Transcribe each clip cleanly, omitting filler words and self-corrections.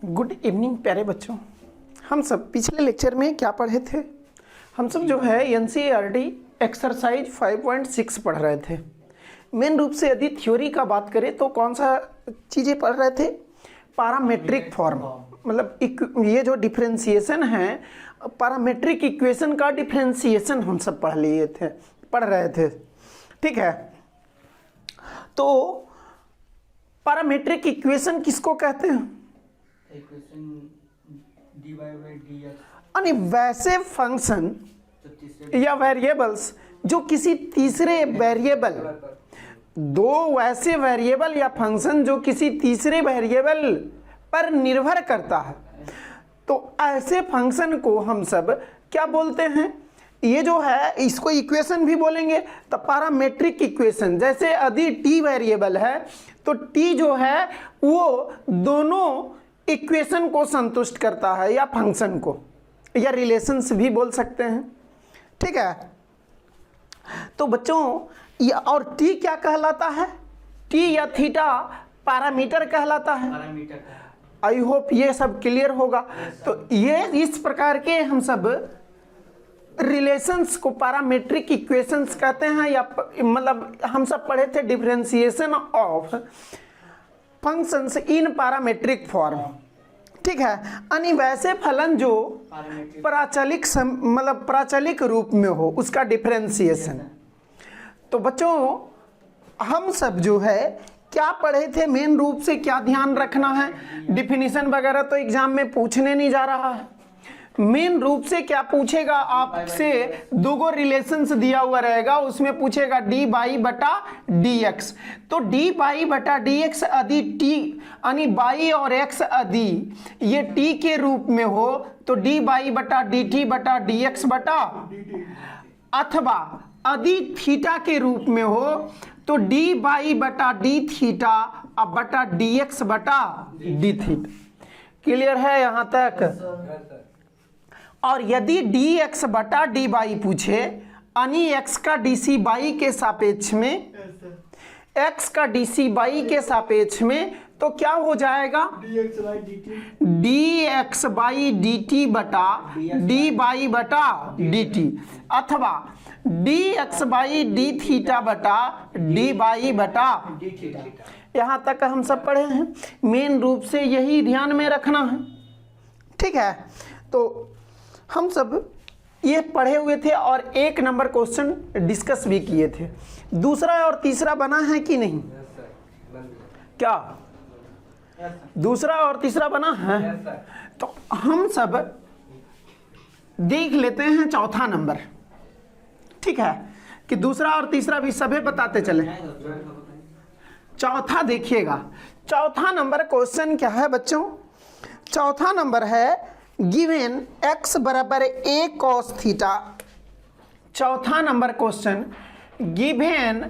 Good evening प्यारे बच्चों। हम सब पिछले लेक्चर में क्या पढ़े थे? हम सब जो है एनसीईआरटी एक्सरसाइज 5.6 पढ़ रहे थे। मेन रूप से यदि थ्योरी का बात करें तो कौन सा चीज़ें पढ़ रहे थे? पैरामेट्रिक फॉर्म, मतलब ये जो डिफरेंशिएशन है, पैरामेट्रिक इक्वेशन का डिफरेंशिएशन हम सब पढ़ रहे थे। ठीक है, तो पैरामेट्रिक इक्वेशन किसको कहते हैं? यानी वैसे फंक्शन या वेरिएबल्स जो किसी तीसरे वेरिएबल, दो वैसे वेरिएबल या फंक्शन जो किसी तीसरे वेरिएबल पर निर्भर करता है, तो ऐसे फंक्शन को हम सब क्या बोलते हैं? ये जो है इसको इक्वेशन भी बोलेंगे। तो पैरामेट्रिक इक्वेशन, जैसे यदि टी वेरिएबल है तो टी जो है वो दोनों इक्वेशन को संतुष्ट करता है, या फंक्शन को, या रिलेशंस भी बोल सकते हैं। ठीक है, तो बच्चों ये और टी क्या कहलाता है? टी या थीटा पैरामीटर कहलाता है। आई होप ये सब क्लियर होगा। तो ये इस प्रकार के हम सब रिलेशंस को पैरामेट्रिक इक्वेशंस कहते हैं, या मतलब हम सब पढ़े थे differentiation of functions in parametric form. ठीक है, यानी वैसे फलन जो प्राचलिक रूप में हो, उसका डिफरेंशिएशन। तो बच्चों हम सब जो है क्या पढ़े थे? मेन रूप से क्या ध्यान रखना है? डिफिनीशन वगैरह तो एग्जाम में पूछने नहीं जा रहा है। मेन रूप से क्या पूछेगा आपसे? दो रिलेशंस दिया हुआ रहेगा, उसमें पूछेगा डी बाई बटा डी एक्स। तो डी बाई बटा डी एक्स यदि टी यानी बाई और एक्स यदि ये टी के रूप में हो तो डी बाई बटा डी टी बटा डी एक्स बटा, अथवा यदि थीटा के रूप में हो तो डी बाई बटा डी थीटा अब बटा डी एक्स बटा डी थीटा। क्लियर है यहाँ तक? और यदि डी एक्स बटा डी बाई पूछे, यानी एक्स का डी सी बाई के सापेक्ष में, एक्स का डी सी बाई के सापेक्ष में, तो क्या हो जाएगा? D x by D T बटा डी बाई बटा डी टी, अथवा D x by D theta बटा डी बाई बटा। यहाँ तक हम सब पढ़े हैं। मेन रूप से यही ध्यान में रखना है। ठीक है, तो हम सब ये पढ़े हुए थे और एक नंबर क्वेश्चन डिस्कस भी किए थे। दूसरा और तीसरा बना है कि नहीं? क्या दूसरा और तीसरा बना है? तो हम सब देख लेते हैं चौथा नंबर। ठीक है, कि दूसरा और तीसरा भी सभी बताते चले। चौथा देखिएगा, चौथा नंबर क्वेश्चन क्या है बच्चों? चौथा नंबर है गिवन x बराबर a cos थीटा। चौथा नंबर क्वेश्चन, गिवन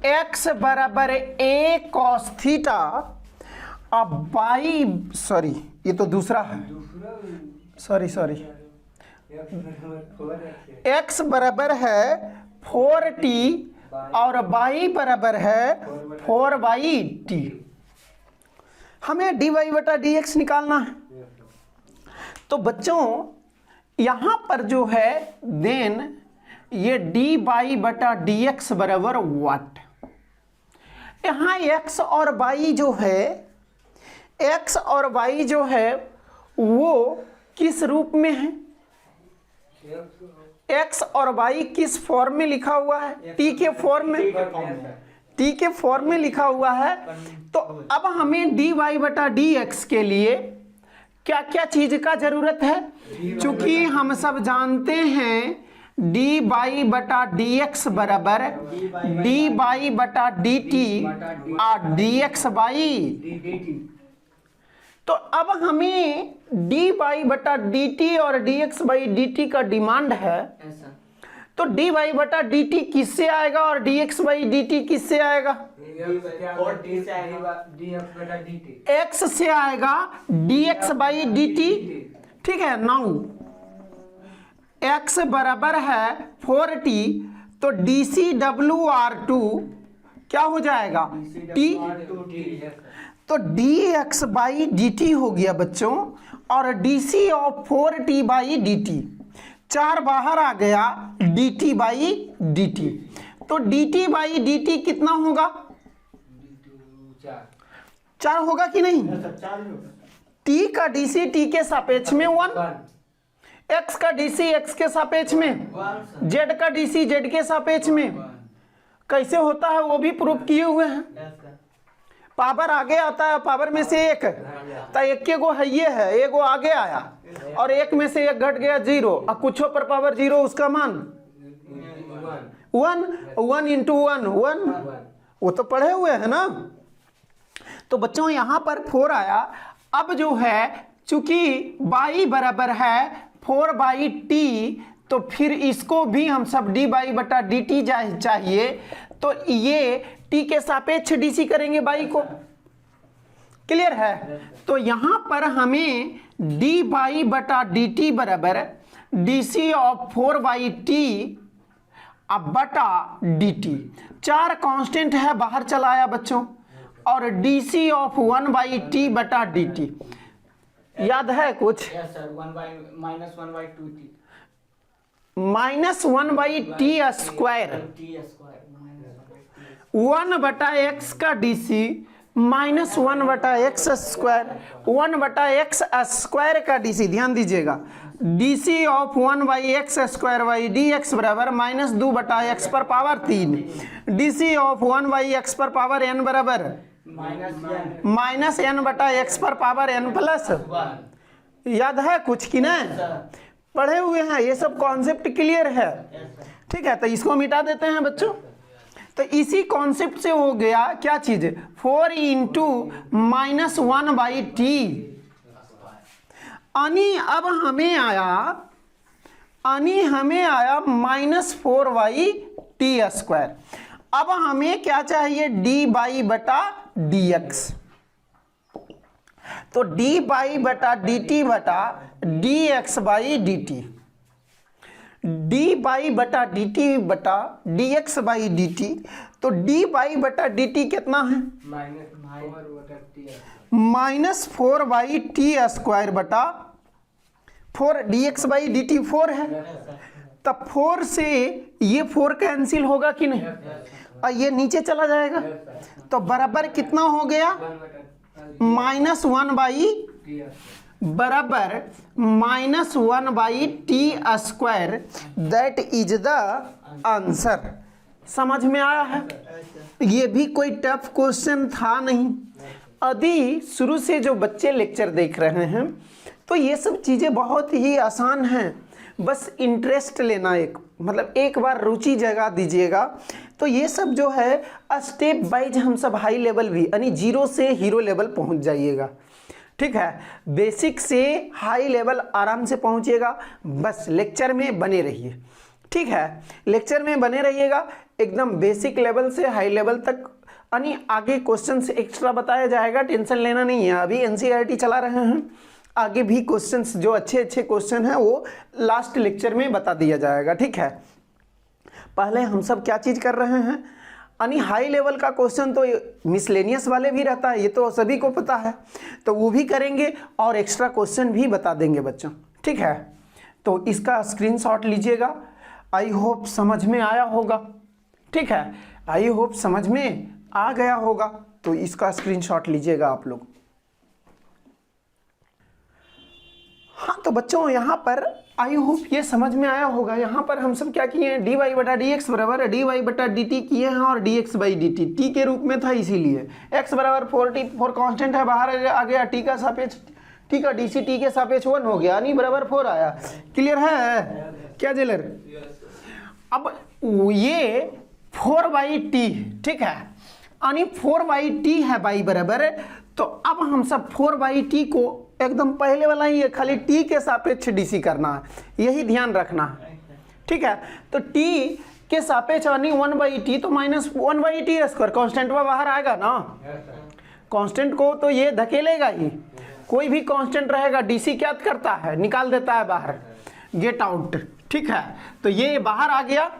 x बराबर a cos थीटा अब बाई, सॉरी ये तो दूसरा है, सॉरी x बराबर है 4t और बाई बराबर है 4/t। हमें dy बटा dx निकालना है। तो बच्चों यहां पर जो है देन ये डी बाई बटा डी एक्स बराबर व्हाट? यहां एक्स और वाई जो है, एक्स और वाई जो है वो किस रूप में है? एक्स और वाई किस फॉर्म में लिखा हुआ है? टी के फॉर्म में, टी के फॉर्म में लिखा हुआ है। तो अब हमें डी वाई बटा डी एक्स के लिए क्या क्या चीज का जरूरत है? चूंकि हम सब जानते हैं डी बाई बटा डी एक्स बराबर डी बाई बटा डी टी और डी एक्स बाई। तो अब हमें डी बाई बटा डी टी और D x by D T का डिमांड है। तो डी बाई बटा डी टी किससे आएगा और D x by D T किससे आएगा? एक्स से आएगा D x by D T. ठीक है, नाउ एक्स बराबर है 4t, तो D C W R to क्या हो जाएगा? टी। तो dx बाई dt हो गया बच्चों, और dc of 4t by dt, 4 बाहर आ गया, dt बाई dt। तो dt बाई dt कितना होगा? 4 होगा कि नहीं? t का dc t के सापेक्ष में 1, x का dc x के सापेक्ष में, z का dc z के सापेक्ष में। कैसे होता है वो भी प्रूफ किए हुए हैं। पावर आगे आता है, पावर में से एक, तो एक के गो है ये है, एक गो आगे आया, और एक में से एक घट गया 0, और कुछो पर पावर 0, उसका मान 1, 1 इंटू 1 1, वो तो पढ़े हुए है ना। तो बच्चों यहाँ पर 4 आया। अब जो है चूंकि y बराबर है 4 बाई टी, तो फिर इसको भी हम सब डी बाई बटा डी टी चाहिए, तो ये t के सापेक्ष डीसी करेंगे बाई को। क्लियर है? तो यहां पर हमें डी बाई बटा डी टी बराबर डीसी ऑफ 4 बाई टी अब बटा डी टी। 4 कांस्टेंट है, बाहर चला आया बच्चों, और डीसी ऑफ 1 बाई टी बटा डी टी। याद है कुछ? माइनस 1 बाई टी स्क्वायर, 1 बटा एक्स का डीसी माइनस 1 बटा एक्स स्क्वायर, 1 बटा एक्स स्क्वायर का डीसी। ध्यान दीजिएगा, DC of 1 by x square by D x बराबर माइनस 2 बटा एक्स पर power 3, DC of 1 by x पर पावर एन बराबर माइनस एन बटा एक्स पर पावर एन प्लस। याद है कुछ कि नहीं? पढ़े हुए हैं, ये सब कॉन्सेप्ट क्लियर है। ठीक है, तो इसको मिटा देते हैं बच्चों। तो इसी कॉन्सेप्ट से हो गया क्या चीज? 4 इंटू माइनस 1 बाई टी, यानी अब हमें आया माइनस 4 बाई टी स्क्वायर। अब हमें क्या चाहिए? डी बाई बटा डी एक्स। तो डी बाई बटा डी टी बटा D x by D T, D by बटा डी टी बटा D x by D T. तो डी बाई बटा डी टी कितना है? माइनस 4 बाई टी स्क्वायर बटा 4, D x by D T 4 है। तब 4 से ये 4 कैंसिल होगा कि नहीं? और ये नीचे चला जाएगा, तो बराबर कितना हो गया? माइनस 1 बाई बराबर minus 1 by T square, that is the answer. समझ में आया है? ये भी कोई टफ क्वेश्चन था नहीं। यदि शुरू से जो बच्चे लेक्चर देख रहे हैं तो ये सब चीज़ें बहुत ही आसान हैं, बस इंटरेस्ट लेना, एक बार रुचि जगा दीजिएगा तो ये सब जो है स्टेप वाइज हम सब हाई लेवल भी, यानी 0 से हीरो लेवल पहुंच जाइएगा। ठीक है, बेसिक से हाई लेवल आराम से पहुंचिएगा। बस लेक्चर में बने रहिए। ठीक है, लेक्चर में बने रहिएगा, एकदम बेसिक लेवल से हाई लेवल तक, यानी आगे क्वेश्चन से एक्स्ट्रा बताया जाएगा, टेंशन लेना नहीं है। अभी एनसीईआरटी चला रहे हैं, आगे भी क्वेश्चंस जो अच्छे क्वेश्चन हैं वो लास्ट लेक्चर में बता दिया जाएगा। ठीक है, पहले हम सब क्या चीज़ कर रहे हैं, यानी हाई लेवल का क्वेश्चन तो मिसलेनियस वाले भी रहता है, ये तो सभी को पता है, तो वो भी करेंगे और एक्स्ट्रा क्वेश्चन भी बता देंगे बच्चों। ठीक है, तो इसका स्क्रीनशॉट लीजिएगा। आई होप समझ में आया होगा। ठीक है, आई होप समझ में आ गया होगा, तो इसका स्क्रीनशॉट लीजिएगा आप लोग। हाँ, तो बच्चों यहाँ पर आई होप ये समझ में आया होगा। यहाँ पर हम सब क्या किए हैं? डी वाई बटा डी एक्स बराबर डी वाई बटा डी टी किए हैं, और D x by D T T के रूप में था, इसीलिए एक्स बराबर 4 कांस्टेंट है, बाहर आ गया, टी का सापेक्ष, टी का डीसी टी के सापेक्ष 1 हो गया, यानी बराबर 4 आया। क्लियर है क्या जेलर? अब ये 4 बाई टी, ठीक है, यानी 4 बाई टी है बाई बराबर, तो अब हम सब 4 बाई टी को एकदम पहले वाला ही है, खाली टी के सापेक्ष डीसी करना है, यही ध्यान रखना है। ठीक है, तो टी के सापेक्ष यानी 1 बाई टी, तो minus 1 by T square, constant में बाहर आएगा ना, कांस्टेंट को तो ये धकेलेगा ही, कोई भी कांस्टेंट रहेगा डीसी क्या करता है, निकाल देता है बाहर, गेट आउट। ठीक है, तो ये बाहर आ गया,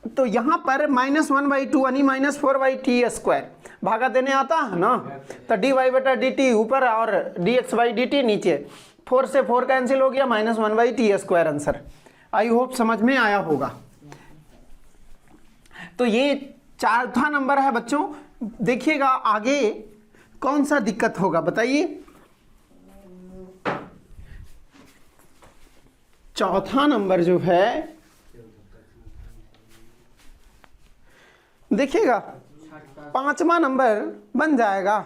तो यहां पर -1/2 यानी -4/t स्क्वायर भागा देने आता है ना, तो डी वाई बटा डी टी ऊपर और D x by D T नीचे, 4 से 4 कैंसिल हो गया, -1 by T square answer. I hope समझ में आया होगा। तो ये चौथा नंबर है बच्चों। देखिएगा आगे कौन सा दिक्कत होगा बताइए। चौथा नंबर जो है देखिएगा, 5वां नंबर बन जाएगा।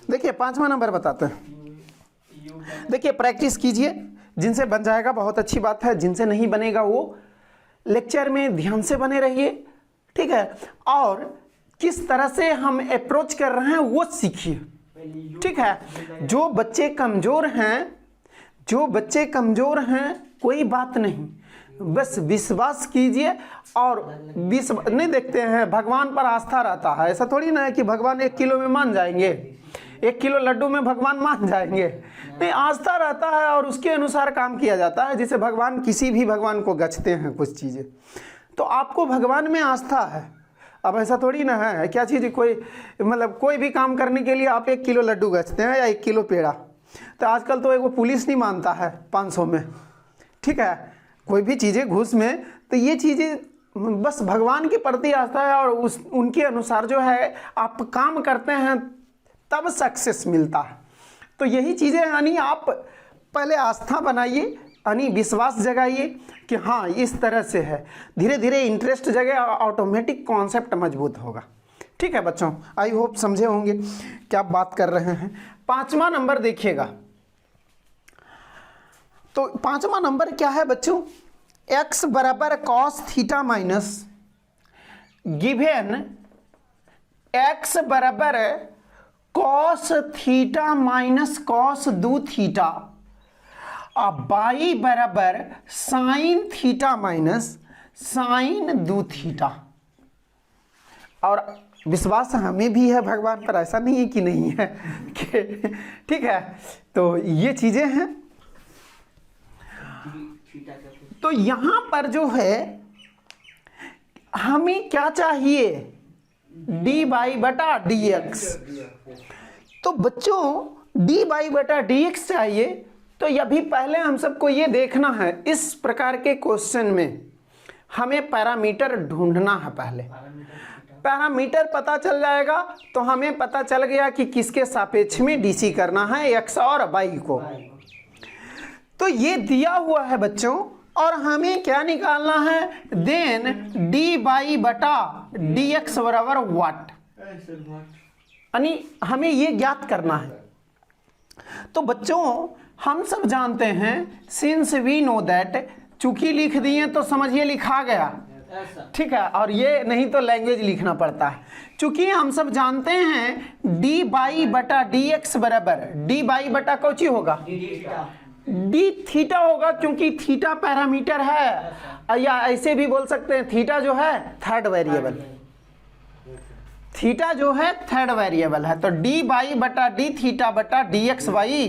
देखिए 5वां नंबर बताते हैं। देखिए प्रैक्टिस कीजिए, जिनसे बन जाएगा बहुत अच्छी बात है, जिनसे नहीं बनेगा वो लेक्चर में ध्यान से बने रहिए, ठीक है। और किस तरह से हम अप्रोच कर रहे हैं वो सीखिए, ठीक है। जो बच्चे कमजोर हैं कोई बात नहीं, बस विश्वास कीजिए। और नहीं देखते हैं, भगवान पर आस्था रहता है। ऐसा थोड़ी ना है कि भगवान 1 किलो में मान जाएंगे, 1 किलो लड्डू में भगवान मान जाएंगे, नहीं, आस्था रहता है और उसके अनुसार काम किया जाता है। जैसे भगवान किसी भी भगवान को गचते हैं कुछ चीज़ें, तो आपको भगवान में आस्था है। अब ऐसा थोड़ी ना है क्या चीज़, कोई मतलब कोई भी काम करने के लिए आप 1 किलो लड्डू गचते हैं या 1 किलो पेड़ा, तो आजकल तो वो पुलिस नहीं मानता है 500 में, ठीक है, कोई भी चीज़ें घूस में। तो ये चीज़ें बस भगवान के प्रति आस्था है और उनके अनुसार जो है आप काम करते हैं तब सक्सेस मिलता है। तो यही चीज़ें यानी आप पहले आस्था बनाइए, यानी विश्वास जगाइए कि हाँ इस तरह से है, धीरे धीरे इंटरेस्ट जगे, ऑटोमेटिक कॉन्सेप्ट मजबूत होगा, ठीक है बच्चों। आई होप समझे होंगे क्या बात कर रहे हैं। 5वां नंबर देखिएगा। तो 5वां नंबर क्या है बच्चों, x बराबर cos theta minus given x बराबर cos theta minus cos 2 theta और y बराबर sine theta minus sine 2 theta. और विश्वास हमें भी है भगवान पर, ऐसा नहीं है कि नहीं है, ठीक है। तो ये चीजें हैं। तो यहां पर जो है हमें क्या चाहिए, डी वाई बटा डी एक्स। तो बच्चों डी वाई बटा डी एक्स चाहिए, तो अभी पहले हम सबको ये देखना है, इस प्रकार के क्वेश्चन में हमें पैरामीटर ढूंढना है। पहले पैरामीटर पता चल जाएगा तो हमें पता चल गया कि किसके सापेक्ष में डीसी करना है, एक्स और वाई को। तो ये दिया हुआ है बच्चों, और हमें क्या निकालना है, देन डी वाई बटा डी एक्स बराबर व्हाट, यानी हमें ये ज्ञात करना है। तो बच्चों हम सब जानते हैं, सिंस वी नो दैट, चूंकि लिख दिए तो समझिए लिखा गया, ठीक है, और ये नहीं तो लैंग्वेज लिखना पड़ता है। चूंकि हम सब जानते हैं डी वाई बटा डी एक्स बराबर डी वाई बटा कौची होगा, डी थीटा होगा, क्योंकि थीटा पैरामीटर है, या ऐसे भी बोल सकते हैं थीटा जो है थर्ड वेरिएबल, थीटा जो है थर्ड वेरिएबल है। तो डी वाई बटा डी थीटा बटा डी एक्स वाई,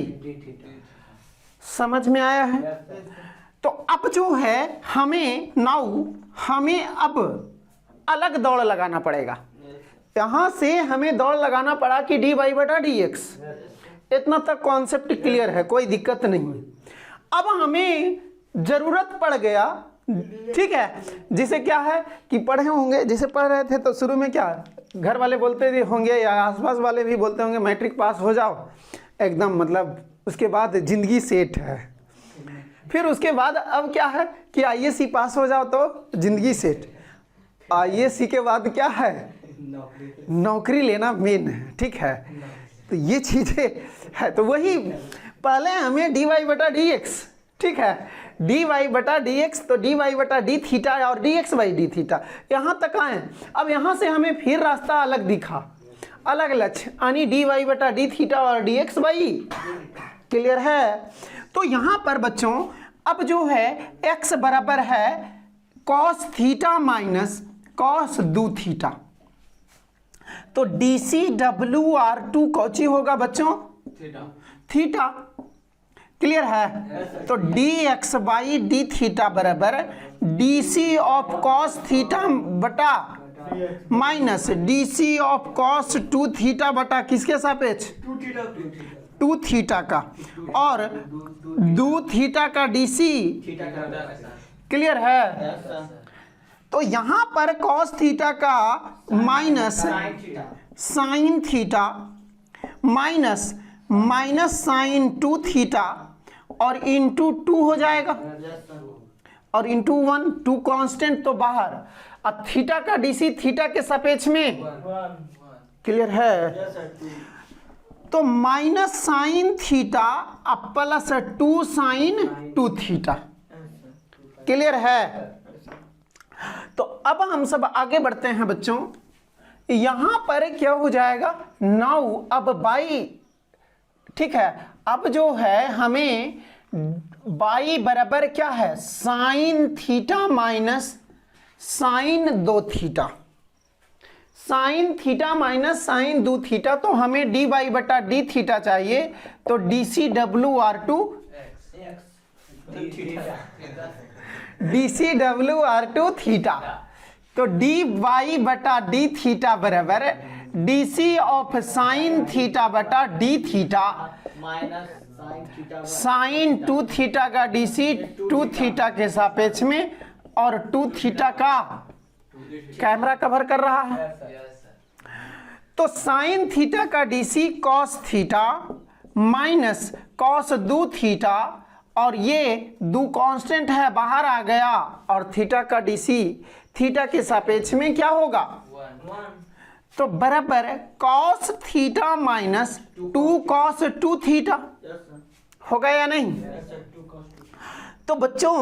समझ में आया है। तो अब जो है हमें अब अलग दौड़ लगाना पड़ेगा। यहां से हमें दौड़ लगाना पड़ा कि डी वाई बटा डी एक्स, इतना तक कॉन्सेप्ट क्लियर है, कोई दिक्कत नहीं। अब हमें जरूरत पड़ गया, ठीक है, जिसे क्या है कि पढ़े होंगे, जैसे पढ़ रहे थे तो शुरू में क्या घर वाले बोलते भी होंगे या आसपास वाले भी बोलते होंगे, मैट्रिक पास हो जाओ एकदम, मतलब उसके बाद जिंदगी सेट है। फिर उसके बाद अब क्या है कि आईएएस पास हो जाओ तो जिंदगी सेट। आईएएस के बाद क्या है, नौकरी लेना मेन है, ठीक है। तो ये चीजें है, तो वही पहले हमें डी वाई बटा डी एक्स, ठीक है, डी वाई बटा डी एक्स, तो डी वाई बटा डी थीटा और D x by D theta, यहाँ तक आए। अब यहाँ से हमें फिर रास्ता अलग दिखा, अलग लक्ष्य, यानी डी वाई बटा डी थीटा और डी एक्स बाई, क्लियर है। तो यहाँ पर बच्चों अब जो है x बराबर है cos theta minus cos 2 theta, तो डी सी डब्ल्यू आर 2 कौची होगा बच्चों, थीटा, क्लियर है। तो D x by D theta बराबर D C of cos theta बटा minus D C of cos 2 theta बटा किसके सापेक्ष 2 थीटा का, और 2 थीटा का डी सी। क्लियर है? तो यहां पर कॉस थीटा का minus sine theta minus sine 2 theta और इंटू 2 हो जाएगा, और इंटू 1, 2 कांस्टेंट तो बाहर, अब थीटा का डीसी थीटा के सापेक्ष में। क्लियर है? तो माइनस साइन थीटा अब प्लस 2 साइन 2 थीटा। क्लियर है? तो अब हम सब आगे बढ़ते हैं बच्चों। यहां पर क्या हो जाएगा, नाउ अब बाई, ठीक है, अब जो है हमें बाई बराबर क्या है, sine theta minus sine 2 theta, sine theta minus sine 2 theta. तो हमें डी बाई बटा डी थीटा चाहिए, तो D C W R to theta. तो डी वाई बटा डी थीटा बराबर D C of sine theta बटा डी थीटा साइन 2 थीटा का डी सी 2 थीटा के सापेक्ष में, और 2 थीटा का कैमरा कवर कर रहा है। तो साइन थीटा का D C cos theta minus cos 2 theta, और ये 2 कांस्टेंट है बाहर आ गया, और थीटा का डीसी थीटा के सापेक्ष में क्या होगा, 1। तो बराबर cos theta minus 2 cos 2 theta हो गया या नहीं? तो बच्चों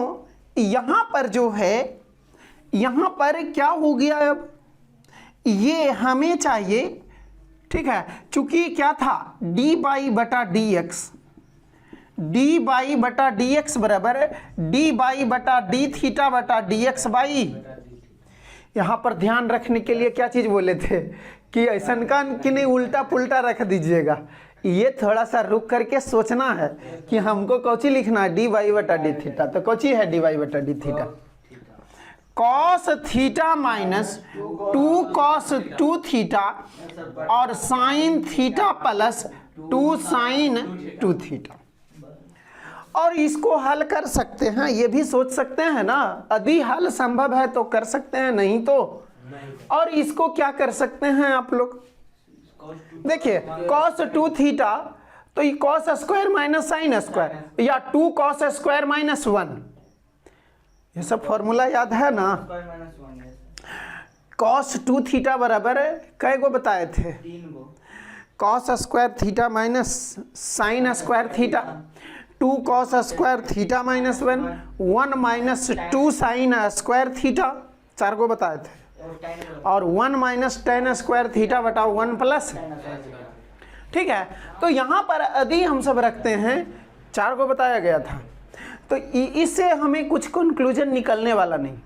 यहां पर जो है, यहां पर क्या हो गया, अब ये हमें चाहिए, ठीक है, चूंकि क्या था डी बाई बटा डी एक्स, डी बाई बटा डी एक्स बराबर डी बाई बटा डी थीटा बटा डी एक्स बाई। यहां पर ध्यान रखने के लिए क्या चीज बोले थे कि ऐसा का कि नहीं उल्टा पुल्टा रख दीजिएगा, ये थोड़ा सा रुक करके सोचना है कि हमको कौची लिखना है, डी बाई बटा डी थीटा। तो कौची है डी बाई बटा D theta, cos theta minus 2 cos 2 theta और sine theta plus 2 sine 2 theta. और इसको हल कर सकते हैं, ये भी सोच सकते हैं ना, यदि हल संभव है तो कर सकते हैं, नहीं तो और इसको क्या कर सकते हैं आप लोग, देखिए cos 2 थीटा, तो ये cos square minus sine square, या 2 cos स्क्वायर माइनस 1, ये सब फॉर्मूला याद है ना। cos 2 थीटा बराबर कै गो बताए थे, 3 गो, cos square theta minus sine square theta, 2 cos square theta minus 1 minus 2 sine square theta, 4 गो बताए थे, और 1 माइनस tan स्क्वायर थीटा बटा 1 प्लस, ठीक है। तो यहाँ पर यदि हम सब रखते हैं, 4 को बताया गया था, तो इससे हमें कुछ कंक्लूजन निकलने वाला नहीं।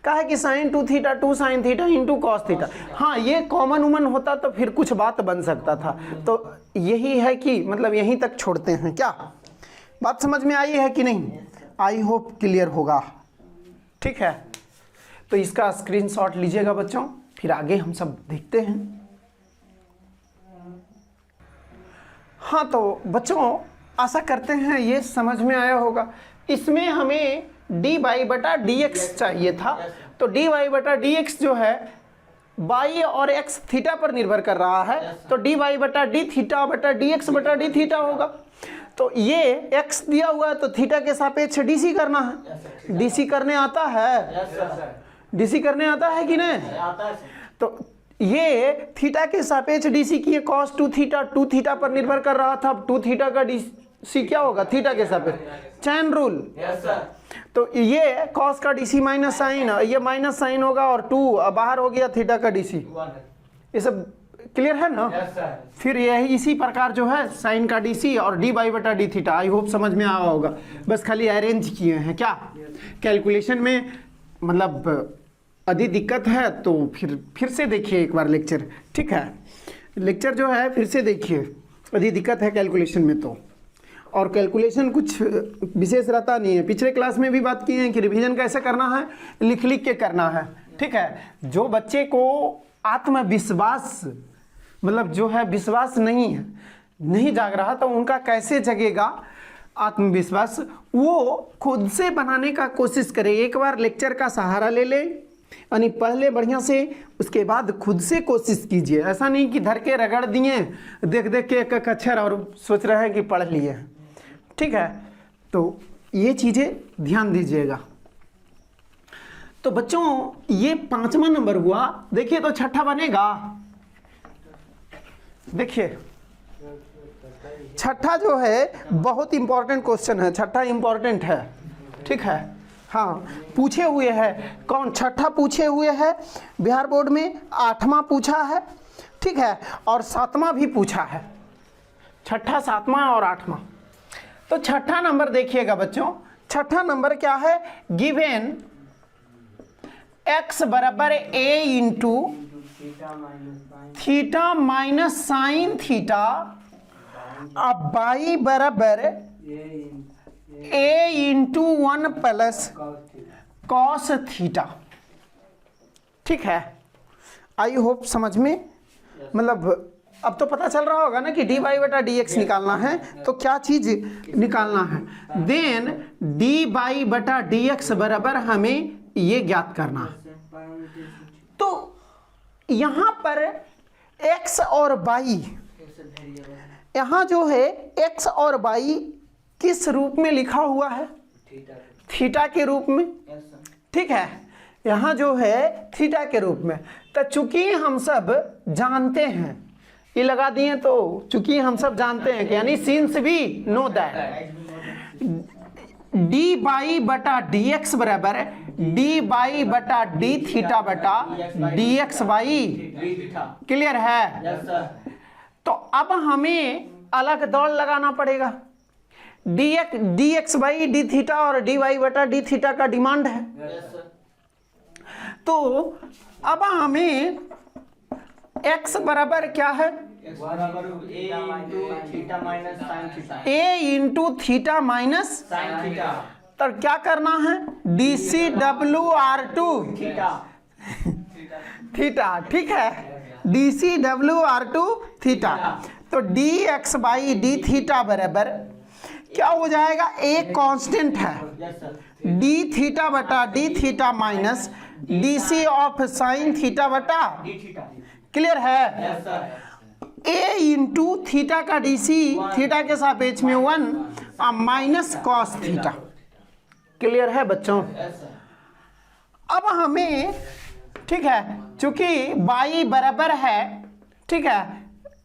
कहा है कि sine 2 theta 2 sine theta into cos theta, हाँ ये कॉमन उमन होता तो फिर कुछ बात बन सकता था। तो यही है कि मतलब यहीं तक छोड़ते हैं, क्या बात समझ में आई है कि नहीं? आई होप क्लियर होगा, ठीक है। तो इसका स्क्रीनशॉट लीजिएगा बच्चों, फिर आगे हम सब देखते हैं। हाँ तो बच्चों आशा करते हैं ये समझ में आया होगा। इसमें हमें डी वाई बटा डी एक्स चाहिए था, तो डी वाई बटा डी एक्स जो है वाई और एक्स थीटा पर निर्भर कर रहा है, तो डी वाई बटा डी थीटा बटा डी एक्स बटा डी थीटा होगा। तो ये एक्स दिया हुआ है तो थीटा के सापेक्ष डीसी करना है, डीसी करने आता है, डीसी करने आता है कि नहीं? तो ये थीटा के सापेक्ष डीसी की कॉस 2 थीटा पर निर्भर कर रहा था, 2 थीटा का डीसी क्या होगा थीटा के सापेक्ष, चैन रूल। तो ये कॉस का डीसी माइनस साइन, ये माइनस साइन होगा और 2 बाहर हो गया थीटा का डीसी। ये सब क्लियर है ना? फिर यही इसी प्रकार जो है साइन का डीसी और डी बाई बटा डी थीटा, आई होप समझ में आया होगा। बस खाली अरेंज किए हैं क्या कैलकुलेशन में, मतलब यदि दिक्कत है तो फिर से देखिए एक बार लेक्चर, ठीक है। लेक्चर जो है फिर से देखिए यदि दिक्कत है कैलकुलेशन में तो। और कैलकुलेशन कुछ विशेष रहता नहीं है, पिछले क्लास में भी बात की है कि रिवीजन कैसे करना है, लिख लिख के करना है। ठीक है। जो बच्चे को आत्मविश्वास मतलब जो है विश्वास नहीं जाग रहा, तो उनका कैसे जगेगा आत्मविश्वास? वो खुद से बनाने का कोशिश करे। एक बार लेक्चर का सहारा ले ले, यानी पढ़ ले बढ़िया से, उसके बाद खुद से कोशिश कीजिए। ऐसा नहीं कि धर के रगड़ दिए, देख देख के एक एक अक्षर और सोच रहे हैं कि पढ़ लिए, ठीक है। तो ये चीज़ें ध्यान दीजिएगा। तो बच्चों ये 5वां नंबर हुआ। देखिए तो छठा बनेगा। देखिए छठा जो है बहुत इंपॉर्टेंट क्वेश्चन है, छठा इंपॉर्टेंट है, ठीक है। हाँ पूछे हुए है, कौन? छठा पूछे हुए है बिहार बोर्ड में, 8वां पूछा है, ठीक है, और 7वां भी पूछा है। छठा, 7वां और 8वां। तो छठा नंबर देखिएगा बच्चों, छठा नंबर क्या है? गिवेन x बराबर a into theta minus sine theta, अब y बराबर a into 1 plus cos theta, ठीक है। आई होप समझ में, मतलब अब तो पता चल रहा होगा ना कि dy बटा dx निकालना है, तो क्या चीज निकालना है? देन dy बटा dx बराबर हमें ये ज्ञात करना है। तो यहां पर x और y, यहां जो है x और y किस रूप में लिखा हुआ है? थीटा के रूप में, ठीक है। यहां जो है थीटा के रूप में। तो चूंकि हम सब जानते हैं, ये लगा दिए, तो चूंकि हम सब जानते हैं कि यानी सिंस भी नो दैट डी बाई बटा डी एक्स बराबर डी बाई बटा डी थीटा बटा डी एक्स बाई, क्लियर है? तो अब हमें अलग दौड़ लगाना पड़ेगा। D x by D theta और डी वाई बटा डी थीटा का डिमांड है। तो अब हमें x बराबर क्या है? a into theta minus sine theta. तो क्या करना है? D C W R to theta, ठीक है, D C W R to theta. तो D x by D theta बराबर क्या हो जाएगा? एक कांस्टेंट है डी थीटा बटा D theta minus D C of sine theta बटा डी थीटा, क्लियर है? a इंटू थीटा का डी सी थीटा के सापेक्ष में 1 और माइनस कॉस थीटा, क्लियर है बच्चों? अब हमें, ठीक है, चूंकि y बराबर है, ठीक है,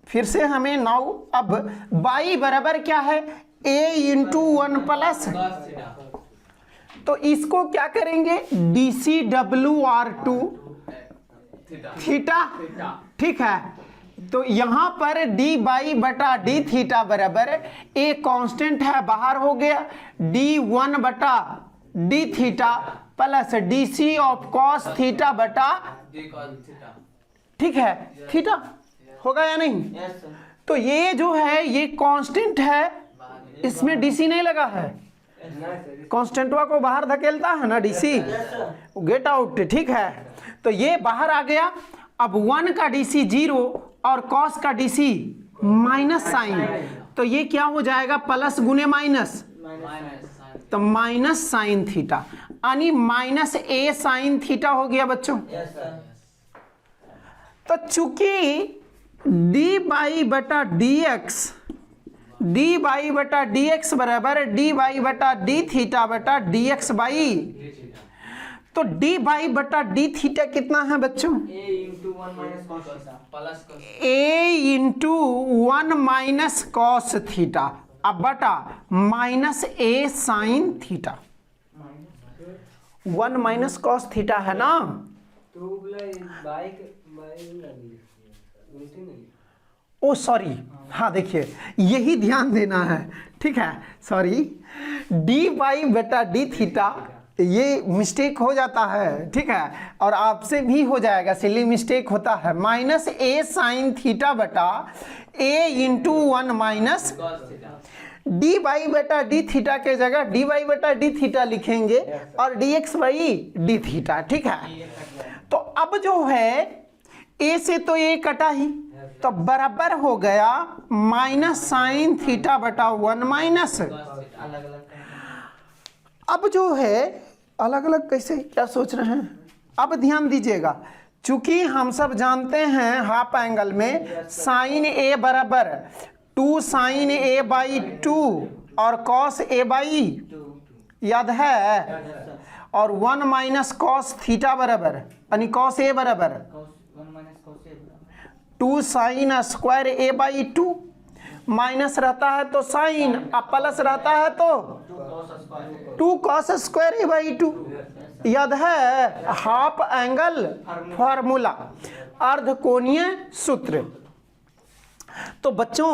फिर से हमें नाउ अब y बराबर क्या है? a इंटू 1 प्लस, तो इसको क्या करेंगे? D C W R to theta, ठीक है। तो यहां पर डी बाई बटा डी थीटा बराबर एक कांस्टेंट है, बाहर हो गया, डी 1 बटा D theta plus D C of cos theta बटा, ठीक है, थीटा होगा या नहीं? तो ये जो है ये कांस्टेंट है, इसमें डीसी नहीं लगा है, कांस्टेंटवा को बाहर धकेलता है ना डीसी, गेट आउट, ठीक है। तो ये बाहर आ गया। अब 1 का डीसी 0 और कॉस का डीसी माइनस साइन, तो ये क्या हो जाएगा? प्लस गुने माइनस, तो माइनस साइन थीटा, यानी माइनस ए साइन थीटा हो गया बच्चों। तो चूंकि डी बाई बटा डी एक्स, डी बाई बटा डी एक्स बराबर डी बाई बटा डी थीटा बटा डी एक्स बाई, तो डी बाई बटा डी थीटा कितना है बच्चों? a into 1 minus cos theta, अब बटा minus A sine theta, 1 minus cos theta है ना? ओ सॉरी, हाँ देखिए यही ध्यान देना है, ठीक है, सॉरी, डी बाई बटा डी थीटा ये मिस्टेक हो जाता है, ठीक है, और आपसे भी हो जाएगा, सिली मिस्टेक होता है। माइनस ए साइन थीटा बटा ए इंटू 1 माइनस डी वाई बटा डी थीटा के जगह डी वाई बटा डी थीटा लिखेंगे और D x by D theta, ठीक है। तो अब जो है ए से तो ए कटा ही, तो बराबर हो गया माइनस साइन थीटा बटा 1 माइनस, अब जो है अलग अलग कैसे क्या सोच रहे हैं, अब ध्यान दीजिएगा, चूंकि हम सब जानते हैं हाफ एंगल में साइन ए बराबर 2 साइन ए बाई 2 और कॉस ए बाई, याद है, और 1 माइनस कॉस थीटा बराबर यानी कॉस ए बराबर 2 sine square A by 2, minus रहता है तो साइन, अब प्लस रहता है तो 2 कॉस स्क्वायर ए बाई 2, याद है हाफ एंगल फॉर्मूला, अर्धकोणीय सूत्र। तो बच्चों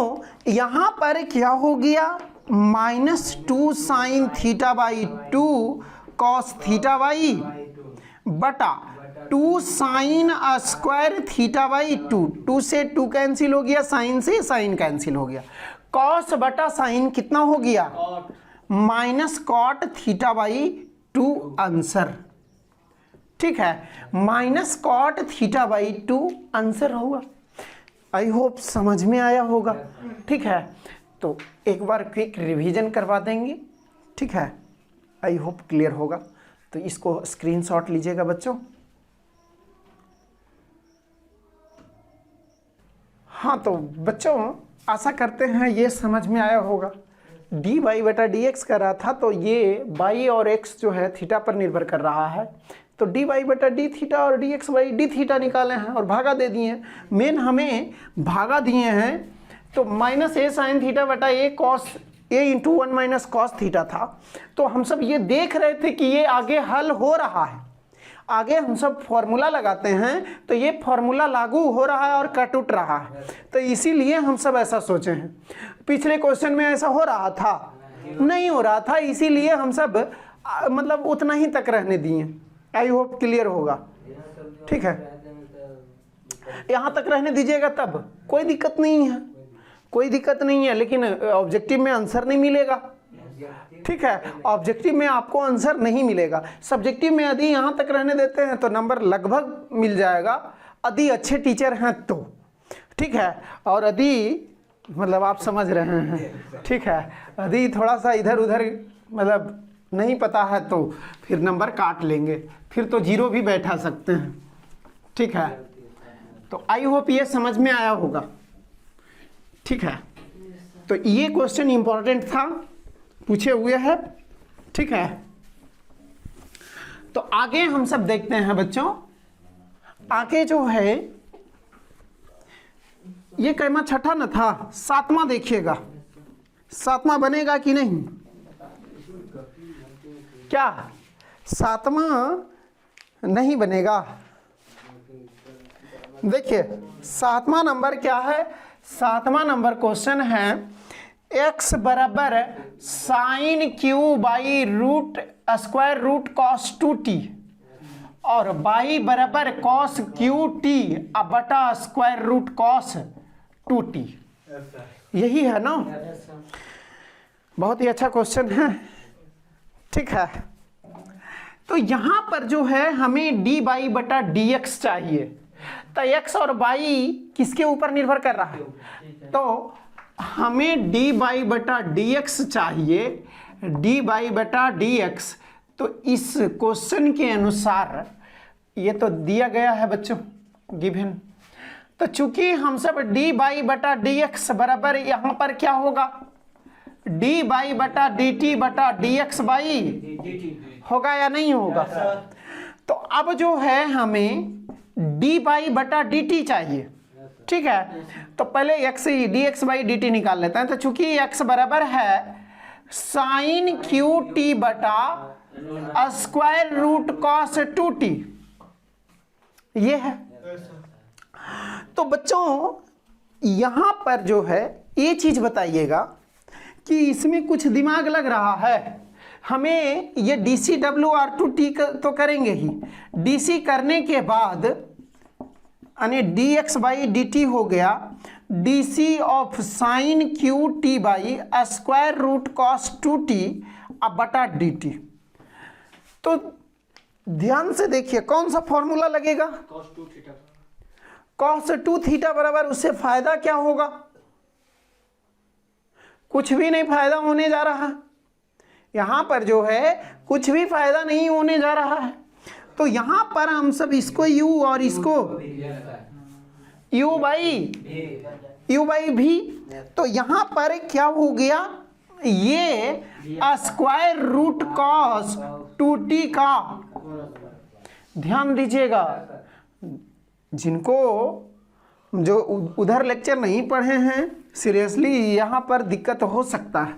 यहां पर क्या हो गया, -2 sine theta by 2 cos theta by बटा 2 साइन स्क्वायर थीटा बाई 2, 2 से 2 कैंसिल हो गया, साइन से साइन कैंसिल हो गया, कॉस बटा साइन कितना हो गया, minus cot theta by 2 answer, ठीक है, minus cot theta by 2 answer होगा। आई होप समझ में आया होगा, ठीक है। तो एक बार क्विक रिवीजन करवा देंगे, ठीक है, आई होप क्लियर होगा। तो इसको स्क्रीनशॉट लीजिएगा बच्चों। हाँ तो बच्चों आशा करते हैं ये समझ में आया होगा। डी वाई बटा डी एक्स कर रहा था, तो ये वाई और एक्स जो है थीटा पर निर्भर कर रहा है, तो डी वाई बटा डी थीटा और D x by D theta निकाले हैं और भागा दे दिए हैं। मेन हमें भागा दिए हैं तो माइनस ए साइन थीटा बटा ए cos A into 1 minus cos theta था। तो हम सब ये देख रहे थे कि ये आगे हल हो रहा है, आगे हम सब फॉर्मूला लगाते हैं तो ये फॉर्मूला लागू हो रहा है और कट उठ रहा है, तो इसीलिए हम सब ऐसा सोचे हैं। पिछले क्वेश्चन में ऐसा हो रहा था, नहीं हो रहा था, इसीलिए हम सब मतलब उतना ही तक रहने दिए। आई होप क्लियर होगा, ठीक है, यहाँ तक रहने दीजिएगा तब कोई दिक्कत नहीं है, कोई दिक्कत नहीं है, लेकिन ऑब्जेक्टिव में आंसर नहीं मिलेगा, ठीक है, ऑब्जेक्टिव में आपको आंसर नहीं मिलेगा। सब्जेक्टिव में यदि यहाँ तक रहने देते हैं तो नंबर लगभग मिल जाएगा, यदि अच्छे टीचर हैं तो, ठीक है, और यदि मतलब आप समझ रहे हैं, ठीक है, यदि थोड़ा सा इधर उधर मतलब नहीं पता है तो फिर नंबर काट लेंगे, फिर तो 0 भी बैठा सकते हैं, ठीक है। तो आई होप ये समझ में आया होगा, ठीक है। तो ये क्वेश्चन इंपॉर्टेंट था, पूछे हुए हैं, ठीक है। तो आगे हम सब देखते हैं बच्चों, आगे जो है ये कैमा छठा न था, 7वां देखिएगा, 7वां बनेगा कि नहीं, क्या 7वां नहीं बनेगा। देखिए 7वां नंबर क्या है, 7वां नंबर क्वेश्चन है x बराबर sine q by root square root cos 2t और y बराबर कॉस क्यू टी बटा स्क्वायर रूट कॉस 2t, यही है ना। बहुत ही अच्छा क्वेश्चन है, ठीक है। तो यहां पर जो है हमें डी वाई बटा डी एक्स चाहिए, तो x और y किसके ऊपर निर्भर कर रहा है, तो हमें डी वाई बटा डी एक्स चाहिए, डी वाई बटा डी एक्स। तो इस क्वेश्चन के अनुसार ये तो दिया गया है बच्चों गिवन, तो चूंकि हम सब डी वाई बटा डी एक्स बराबर यहां पर क्या होगा, डी वाई बटा डी टी बटा डी एक्स बाई होगा या नहीं होगा। तो अब जो है हमें डी वाई बटा डी टी चाहिए, ठीक है। तो पहले x D x by D T निकाल लेते हैं। तो चूंकि एक्स बराबर है साइन क्यू टी बटा स्क्वायर रूट कॉस 2t, ये है। तो बच्चों यहां पर जो है ये चीज बताइएगा कि इसमें कुछ दिमाग लग रहा है, हमें ये D C W R to t तो करेंगे ही, डी सी करने के बाद यानी d x by D t हो गया, DC of sine Q t by square root cos 2t अब बटा dt। तो ध्यान से देखिए कौन सा फॉर्मूला लगेगा, cos 2 थीटा बराबर, उससे फायदा क्या होगा, कुछ भी नहीं फायदा होने जा रहा, यहां पर जो है कुछ भी फायदा नहीं होने जा रहा है। तो यहां पर हम सब इसको u और इसको u बाई भी, तो यहां पर क्या हो गया, ये स्क्वायर रूट कॉस 2t का, ध्यान दीजिएगा जिनको जो उधर लेक्चर नहीं पढ़े हैं सीरियसली यहाँ पर दिक्कत हो सकता है।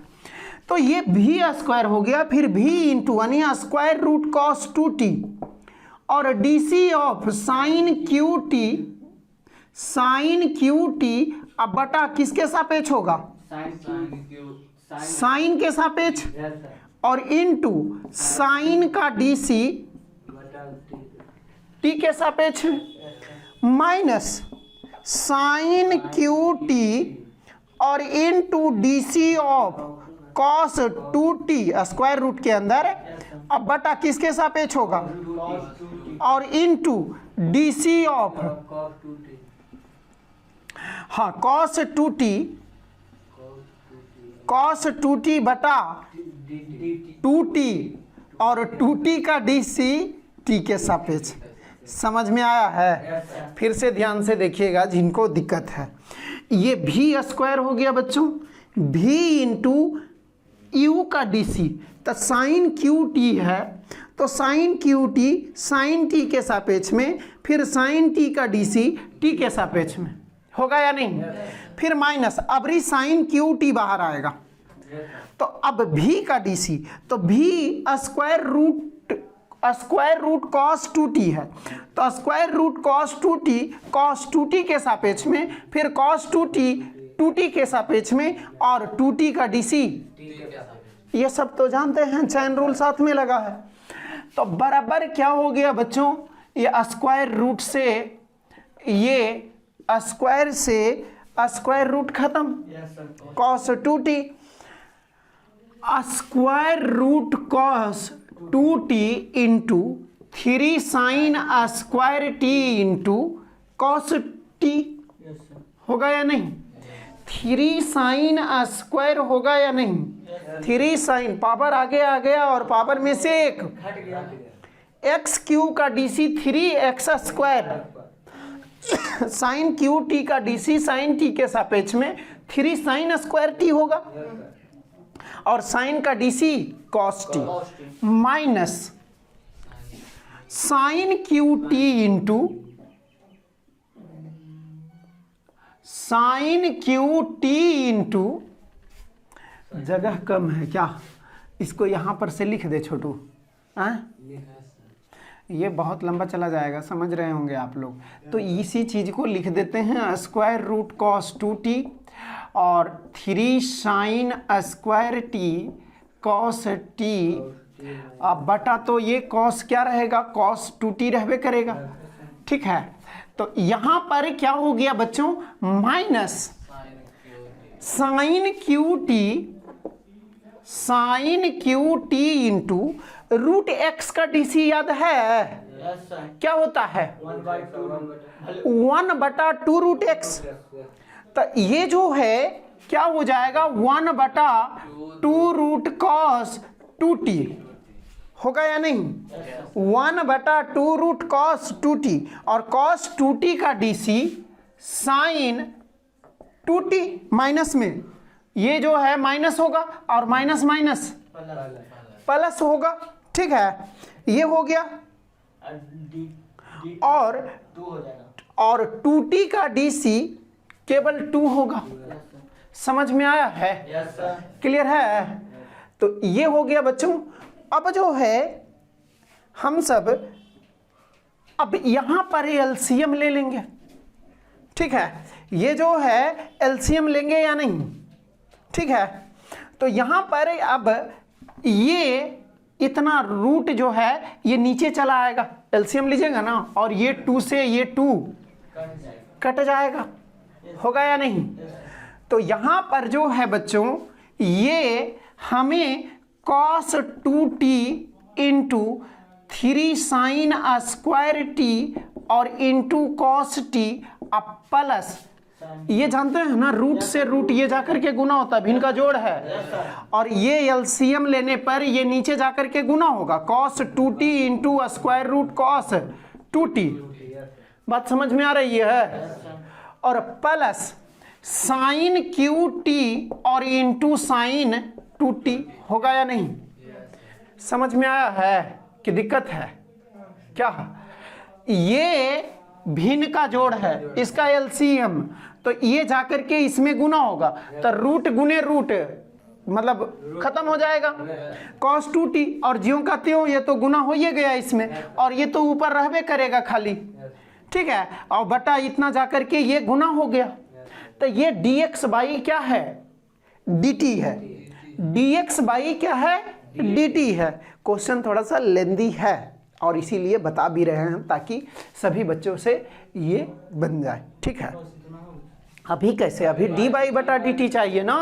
तो ये भी स्क्वायर हो गया, फिर भी इंटू यानी स्क्वायर रूट कॉस 2t और DC of sine Q t अब बटा किसके सापेक्ष होगा, साइन के सापेक्ष, और इनटू साइन का DC टी के सापेक्ष माइनस साइन क्यू टी और into DC of cos 2t square root के अंदर अब बटा किसके सापेक्ष होगा, और इनटू DC ऑफ हाँ cos 2t बटा 2t और 2t का DC t के सापेक्ष। समझ में आया है? फिर से ध्यान से देखिएगा जिनको दिक्कत है, ये भी स्क्वायर हो गया बच्चों, भी इंटू यू का DC, तो साइन क्यू टी है तो sine Q t sine t के सापेक्ष में, फिर साइन टी का DC टी के सापेक्ष में, होगा या नहीं, फिर माइनस अबरी साइन क्यू टी बाहर आएगा, तो अब भी का DC, तो भी स्क्वायर रूट कॉस 2t है, तो स्क्वायर रूट कॉस 2t के सापेक्ष में, फिर कॉस 2t के सापेक्ष में, और 2t का DC, ये सब तो जानते हैं, चैन रूल साथ में लगा है। तो बराबर क्या हो गया बच्चों, ये स्क्वायर रूट से ये स्क्वायर रूट खत्म, cos 2t square root cos 2t into 3 sine square t into cos t, होगा या नहीं, 3 साइन स्क्वायर होगा या नहीं, 3 साइन पावर आगे आ गया और पावर में से एक, एक्स क्यू का DC 3x square, sine Q t का DC साइन टी के सापेक्ष में 3 साइन स्क्वायर t होगा, और साइन का DC cos t minus sine Q T into sine Q T into, जगह कम है क्या, इसको यहां पर से लिख दे छोटू, ये बहुत लंबा चला जाएगा, समझ रहे होंगे आप लोग। तो इसी चीज को लिख देते हैं स्क्वायर रूट कॉस 2t और 3 sine square t cos t अब बटा, तो ये कॉस क्या रहेगा, कॉस 2t रहबे करेगा, ठीक है। तो यहां पर क्या हो गया बच्चों, minus sine Q T into root x का DC याद है, क्या होता है 1/2 रूट एक्स, तो ये जो है क्या हो जाएगा 1/2 रूट कॉस 2t, होगा या नहीं, 1/2 रूट कॉस 2t और कॉस 2t का DC साइन 2t माइनस में, ये जो है माइनस होगा और माइनस माइनस प्लस होगा, ठीक है, ये हो गया, और 2t का DC केवल 2 होगा, समझ में आया है, क्लियर है। तो ये हो गया बच्चों। अब जो है हम सब अब यहां पर एलसीएम ले लेंगे, ठीक है, ये जो है एलसीएम लेंगे या नहीं, ठीक है। तो यहां पर अब ये इतना रूट जो है ये नीचे चला आएगा, एलसीएम लीजिएगा ना, और ये 2 से ये 2 कट जाएगा, होगा या नहीं? तो यहां पर जो है बच्चों, ये हमें cos 2t into 3 sin square t और इंटू cos t अब प्लस, ये जानते हैं ना, रूट से रूट ये जाकर के गुना होता है, भिन्न का जोड़ है, और ये एलसीएम लेने पर ये नीचे जाकर के गुना होगा, cos 2t into square root cos 2t। बात समझ में आ रही है? और प्लस साइन क्यू टी और इंटू साइन 2t होगा या नहीं? समझ में आया है कि दिक्कत है क्या? ये भिन्न का जोड़ है, इसका एलसीएम, तो ये जाकर के इसमें गुना होगा, तो रूट गुने रूट मतलब खत्म हो जाएगा, cos 2t, और ज्यों का त्यों ये तो गुना हो ही गया इसमें, और ये तो ऊपर रहबे करेगा खाली, ठीक है, और बटा इतना जाकर के ये गुना हो गया, तो ये dx बाई क्या है? dt है। dx बाई क्या है? dt है। क्वेश्चन थोड़ा सा लेंदी है और इसीलिए बता भी रहे हैं ताकि सभी बच्चों से ये बन जाए, ठीक है। अभी कैसे? अभी डी बाई बटा डी टी चाहिए ना?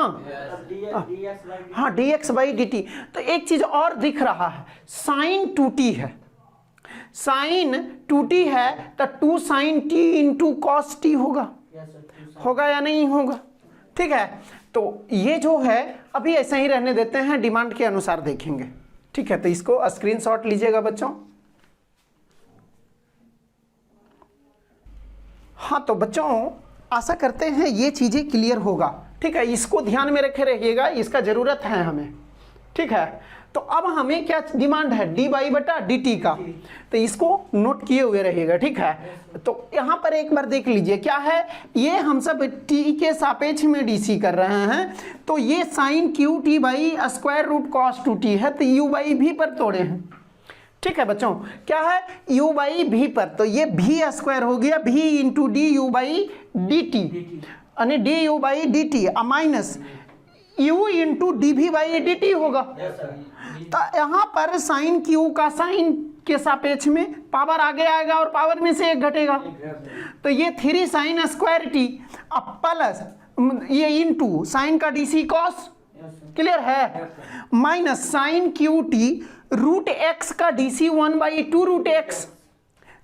हाँ, D x by D T. तो एक चीज और दिख रहा है, साइन 2t है, साइन 2t है तो 2 sine t into cos t होगा, होगा या नहीं होगा? ठीक है, तो ये जो है अभी ऐसे ही रहने देते हैं, डिमांड के अनुसार देखेंगे, ठीक है। तो इसको स्क्रीनशॉट लीजिएगा बच्चों। हाँ, तो बच्चों आशा करते हैं ये चीजें क्लियर होगा, ठीक है। इसको ध्यान में रखे रहिएगा, इसका जरूरत है हमें, ठीक है। तो अब हमें क्या डिमांड है? डी बाई बटा डी टी का, तो इसको नोट किए हुए रहिएगा, ठीक है। तो यहाँ पर एक बार देख लीजिए क्या है, ये हम सब टी के सापेक्ष में डीसी कर रहे हैं, तो ये sine Q t by square root cos 2t है, तो यू बाई भी पर तोड़े हैं, ठीक है बच्चों। क्या है? u बाई भी पर, तो ये भी स्क्वायर हो गया, V into D U by D T, यानी D U by D T minus u into D V by D T होगा। तो यहाँ पर साइन क्यू का साइन के सापेक्ष में पावर आगे आएगा और पावर में से एक घटेगा, तो ये 3 साइन स्क्वायर टी अब प्लस ये इंटू साइन का डीसी कॉस, क्लियर है, minus sine Q t root x का डीसी 1/2 रूट एक्स,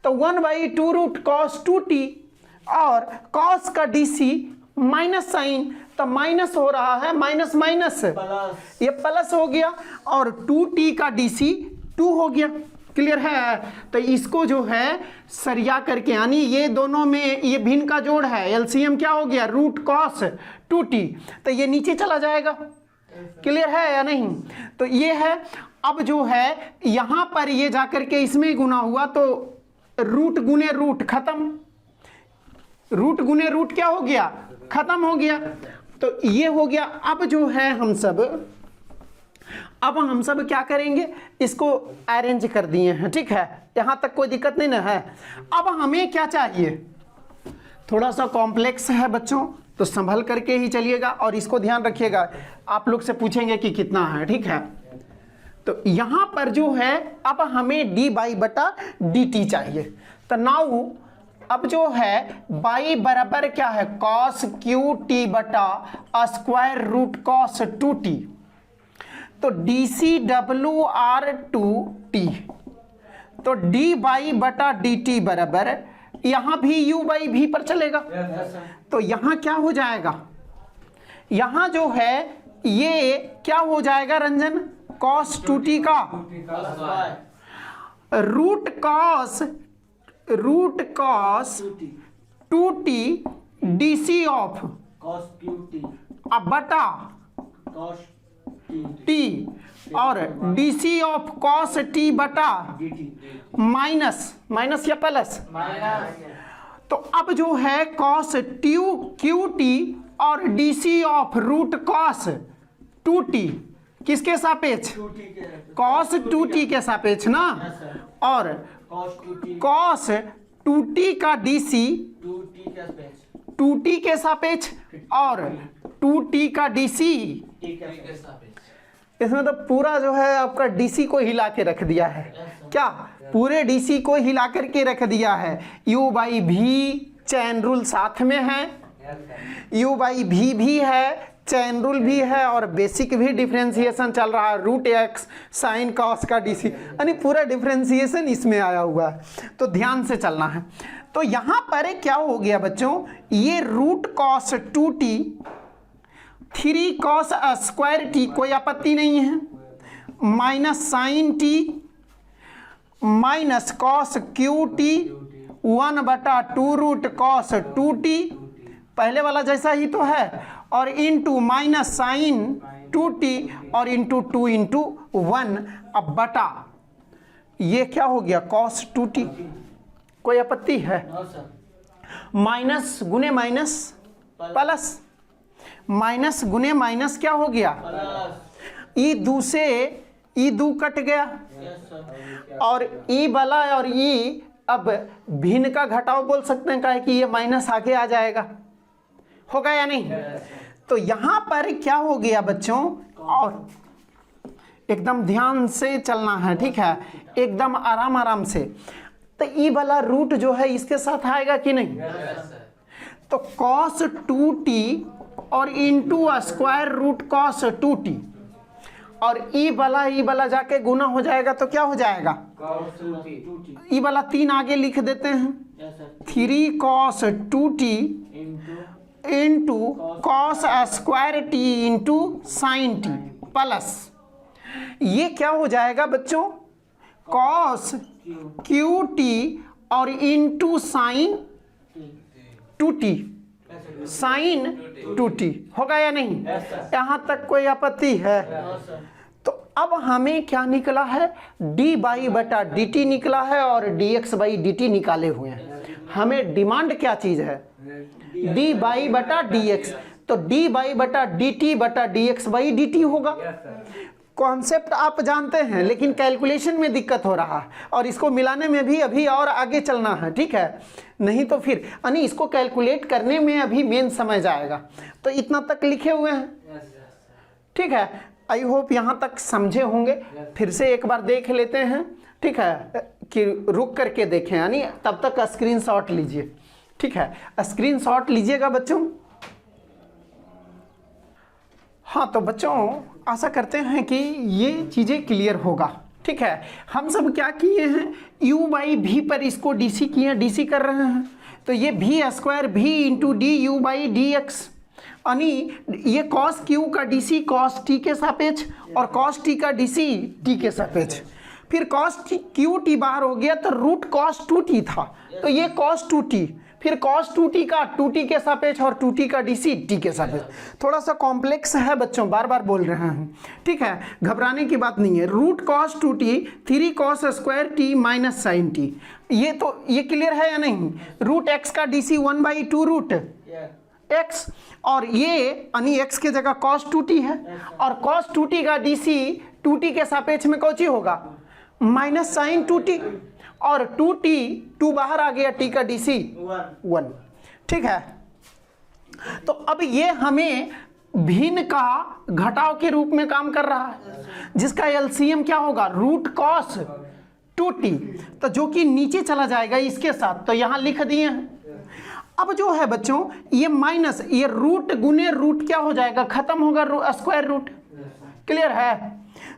तो 1/2 रूट कॉस 2t और कॉस का डीसी माइनस साइन, तो माइनस हो रहा है, माइनस माइनस ये प्लस हो गया, और 2t का डीसी 2 हो गया, क्लियर है। तो इसको जो है सरिया करके, यानी ये दोनों में ये भिन्न का जोड़ है, एलसीएम क्या हो गया? रूट कॉस 2t, तो ये नीचे चला जाएगा, क्लियर है या नहीं? तो ये है। अब जो है यहां पर ये जाकर के इसमें गुना हुआ, तो रूट गुने रूट खत्म, रूट गुने रूट क्या हो गया? खत्म हो गया, तो ये हो गया। अब जो है हम सब क्या करेंगे? इसको अरेंज कर दिए हैं, ठीक है, यहां तक कोई दिक्कत नहीं ना है। अब हमें क्या चाहिए? थोड़ा सा कॉम्प्लेक्स है बच्चों, तो संभल करके ही चलिएगा और इसको ध्यान रखिएगा, आप लोग से पूछेंगे कि कितना है, ठीक है। तो यहां पर जो है अब हमें डी बाई बटा डी टी चाहिए, तो नाउ अब जो है बाई बराबर क्या है? कॉस क्यू टी बटा स्क्वायर रूट कॉस 2t, तो D C W R 2t, तो डी बाई बटा डी टी बराबर, यहां भी u बाई भी पर चलेगा, तो यहां क्या हो जाएगा? यहां जो है ये क्या हो जाएगा रंजन? cos 2t का root cos 2t DC of अब बटा t और डीसी ऑफ cos t बटा माइनस माइनस या प्लस, तो अब जो है cos क्यू टी और डीसी ऑफ रूट कॉस 2t किसके सापेक्ष? cos 2t के सापेक्ष ना, और cos 2t का डीसी 2t के सापेक्ष और 2t का डीसी, इसमें तो पूरा जो है आपका डीसी को हिला के रख दिया है, क्या? पूरे डीसी को हिला करके रख दिया है। u बाई भी चैन रूल साथ में है, u बाई भी है, चैन रूल भी है और बेसिक भी डिफरेंशिएशन चल रहा है, रूट एक्स साइन कॉस का डीसी, यानी पूरा डिफरेंशिएशन इसमें आया हुआ है, तो ध्यान से चलना है। तो यहाँ पर क्या हो गया बच्चों, ये root cos 2t 3 cos square t, कोई आपत्ति नहीं है, minus sine t minus cos Q t 1/2 root cos 2t, पहले वाला जैसा ही तो है, और इंटू माइनस साइन 2t और इंटू 2 इंटू 1, अब बटा ये क्या हो गया कॉस 2t, कोई आपत्ति है, माइनस गुने माइनस प्लस, माइनस गुने माइनस क्या हो गया, ई दू से ई दू कट गया, और ई वाला और ई अब भिन्न का घटाव बोल सकते हैं, काहे कि ये माइनस आगे आ जाएगा, होगा या नहीं। तो यहां पर क्या हो गया बच्चों, और एकदम ध्यान से चलना है, ठीक है, एकदम आराम आराम से। तो ई वाला रूट जो है इसके साथ आएगा कि नहीं, तो cos 2t और into square root cos 2t, और ई वाला जाके गुना हो जाएगा तो क्या हो जाएगा, ई वाला 3 आगे लिख देते हैं, 3 cos 2t into cos square T into sine t plus, ये क्या हो जाएगा बच्चों, कॉस क्यू टी और into sine 2t, sine 2t, होगा या नहीं, यहां तक कोई आपत्ति है। तो अब हमें क्या निकला है, डी बाई बटा डी टी निकला है और D x by D T निकाले हुए हैं। हमें डिमांड क्या चीज है, डी बाई बटा डी एक्स, तो डी बाई बटा डी टी बटा D x by D T होगा। कॉन्सेप्ट आप जानते हैं, लेकिन कैलकुलेशन में दिक्कत हो रहा है, और इसको मिलाने में भी अभी और आगे चलना है, ठीक है, नहीं तो फिर यानी इसको कैलकुलेट करने में अभी मेन समय जाएगा। तो इतना तक लिखे हुए हैं, ठीक है, आई होप यहाँ तक समझे होंगे। फिर से एक बार देख लेते हैं, ठीक है, कि रुक करके देखें, यानी तब तक स्क्रीनशॉट लीजिए, ठीक है, स्क्रीनशॉट लीजिएगा बच्चों। हाँ तो बच्चों आशा करते हैं कि ये चीज़ें क्लियर होगा, ठीक है। हम सब क्या किए हैं, u बाई भी पर इसको डीसी किए, डीसी कर रहे हैं, तो ये भी स्क्वायर भी into D U by D x, यानी ये कॉस क्यू का डीसी कॉस टी के सापेक्ष और कॉस टी का डीसी टी के सापेक्ष, फिर कॉस क्यू टी बाहर हो गया तो रूट कॉस 2t था, तो ये कॉस 2t, फिर cos 2t का 2t के सापेक्ष और 2t का dc t के सापेक्ष। थोड़ा सा कॉम्प्लेक्स है बच्चों, बार बार बोल रहे हैं, ठीक है, घबराने की बात नहीं है। Root cos 2t 3 cos square t minus sine t, ये तो ये क्लियर है या नहीं। रूट x का dc 1/2 रूट x, और ये यानी x के जगह cos 2t है, और cos 2t का dc 2t के सापेक्ष में कौन सी होगा, माइनस साइन 2t, और 2t 2 बाहर आ गया, t का dc 1, ठीक है। तो अब ये हमें भिन्न का घटाव के रूप में काम कर रहा है, जिसका एलसीएम क्या होगा, रूट कॉस 2t, तो जो कि नीचे चला जाएगा इसके साथ, तो यहां लिख दिए हैं। अब जो है बच्चों ये माइनस, ये रूट गुने रूट क्या हो जाएगा, खत्म होगा स्क्वायर रूट, क्लियर है।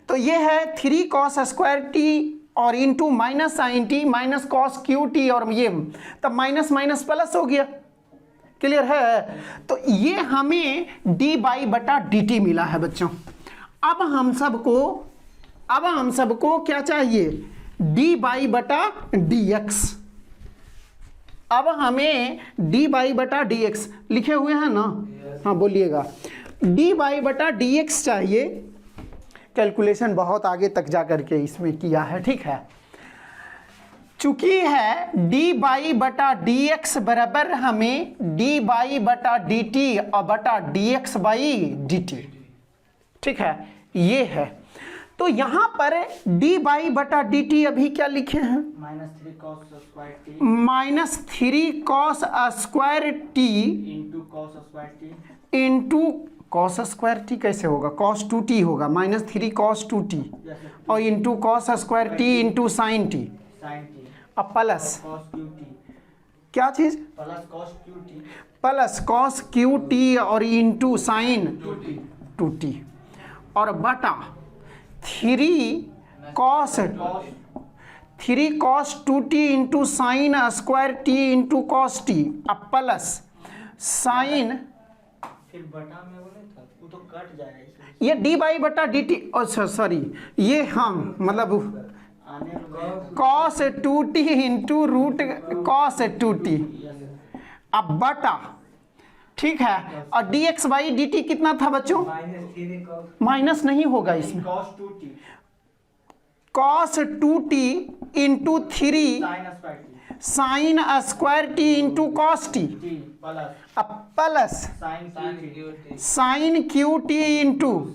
तो ये है 3 cos स्क्वायर टी और into minus sine t minus cos Q t, और ये तब माइनस माइनस प्लस हो गया, क्लियर है। तो ये हमें डी बाई बटा डी टी मिला है बच्चों। अब हम सबको क्या चाहिए, डी बाई बटा डी एक्स। अब हमें डी बाई बटा डी एक्स लिखे हुए हैं ना, हाँ बोलिएगा, डी बाई बटा डी एक्स चाहिए। कैलकुलेशन बहुत आगे तक जा करके इसमें किया है, ठीक है। चूंकि है डी बाई बटा डी एक्स बराबर हमें डी बाई बटा डी टी और बटा D x by D T, ठीक है, ये है। तो यहां पर डी बाई बटा डी टी अभी क्या लिखे हैं, minus 3 cos square T into cos square T कैसे होगा, cos 2t होगा, माइनस 3 cos 2t और into cos square T into sine T, अब प्लस क्या चीज? प्लस कॉस क्यू टी और इंटू साइन 2t और बटा 3 cos 2t into sine square T into cos T अब प्लस साइन, फिर बटा में बोले था वो तो कट जाएगा ये डी बाई बटा डी टी, अच्छा सॉरी ये हम मतलब cos 2t into root cos 2t अब बटा, ठीक है, और dx बाई डी टी कितना था बच्चों? माइनस नहीं होगा इसमें, cos 2t into 3 sine square T into cos T अब plus sine Q T into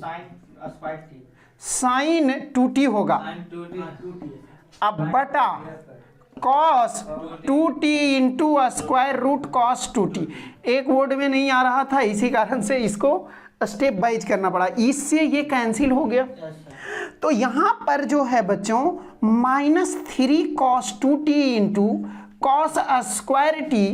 sine 2t होगा अब बटा cos 2t into square root cos 2t। एक वर्ड में नहीं आ रहा था, इसी कारण से इसको स्टेप वाइज करना पड़ा, इससे ये कैंसिल हो गया। तो यहां पर जो है बच्चों -3 cos 2t into cos square T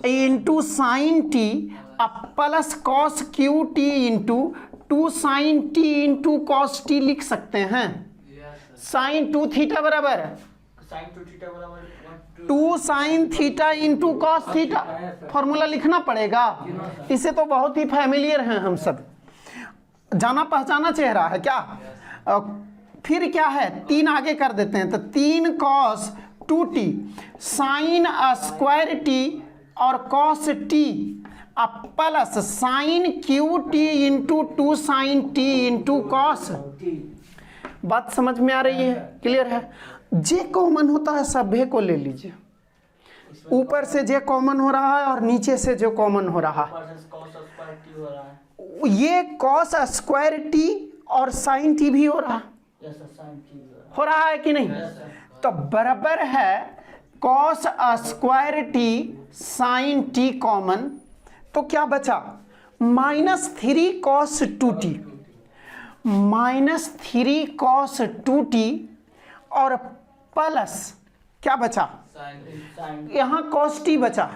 into sine T अब plus cos cube T into 2 sine T into cos T लिख सकते हैं। साइन 2 थीटा बराबर 2 sine theta into cos theta, formula लिखना पड़ेगा, इसे तो बहुत ही फैमिलियर हैं हम सब, जाना पहचाना चेहरा है क्या। फिर क्या है 3 आगे कर देते हैं, तो 3 cos 2t साइन स्क्वायर टी और cos टी अब plus sine Q T into 2 sine T into cos. बात समझ में आ रही है, क्लियर है। जे कॉमन होता है सभ्य को ले लीजिए, ऊपर से जे कॉमन हो रहा है और नीचे से जो कॉमन हो रहा है, ये cos स्क्वायर टी और साइन टी भी हो रहा है कि नहीं? तो बराबर है cos square t sine t common, तो क्या बचा -3 cos 2t -3 cos 2t और प्लस क्या बचा, यहाँ cos t बचा,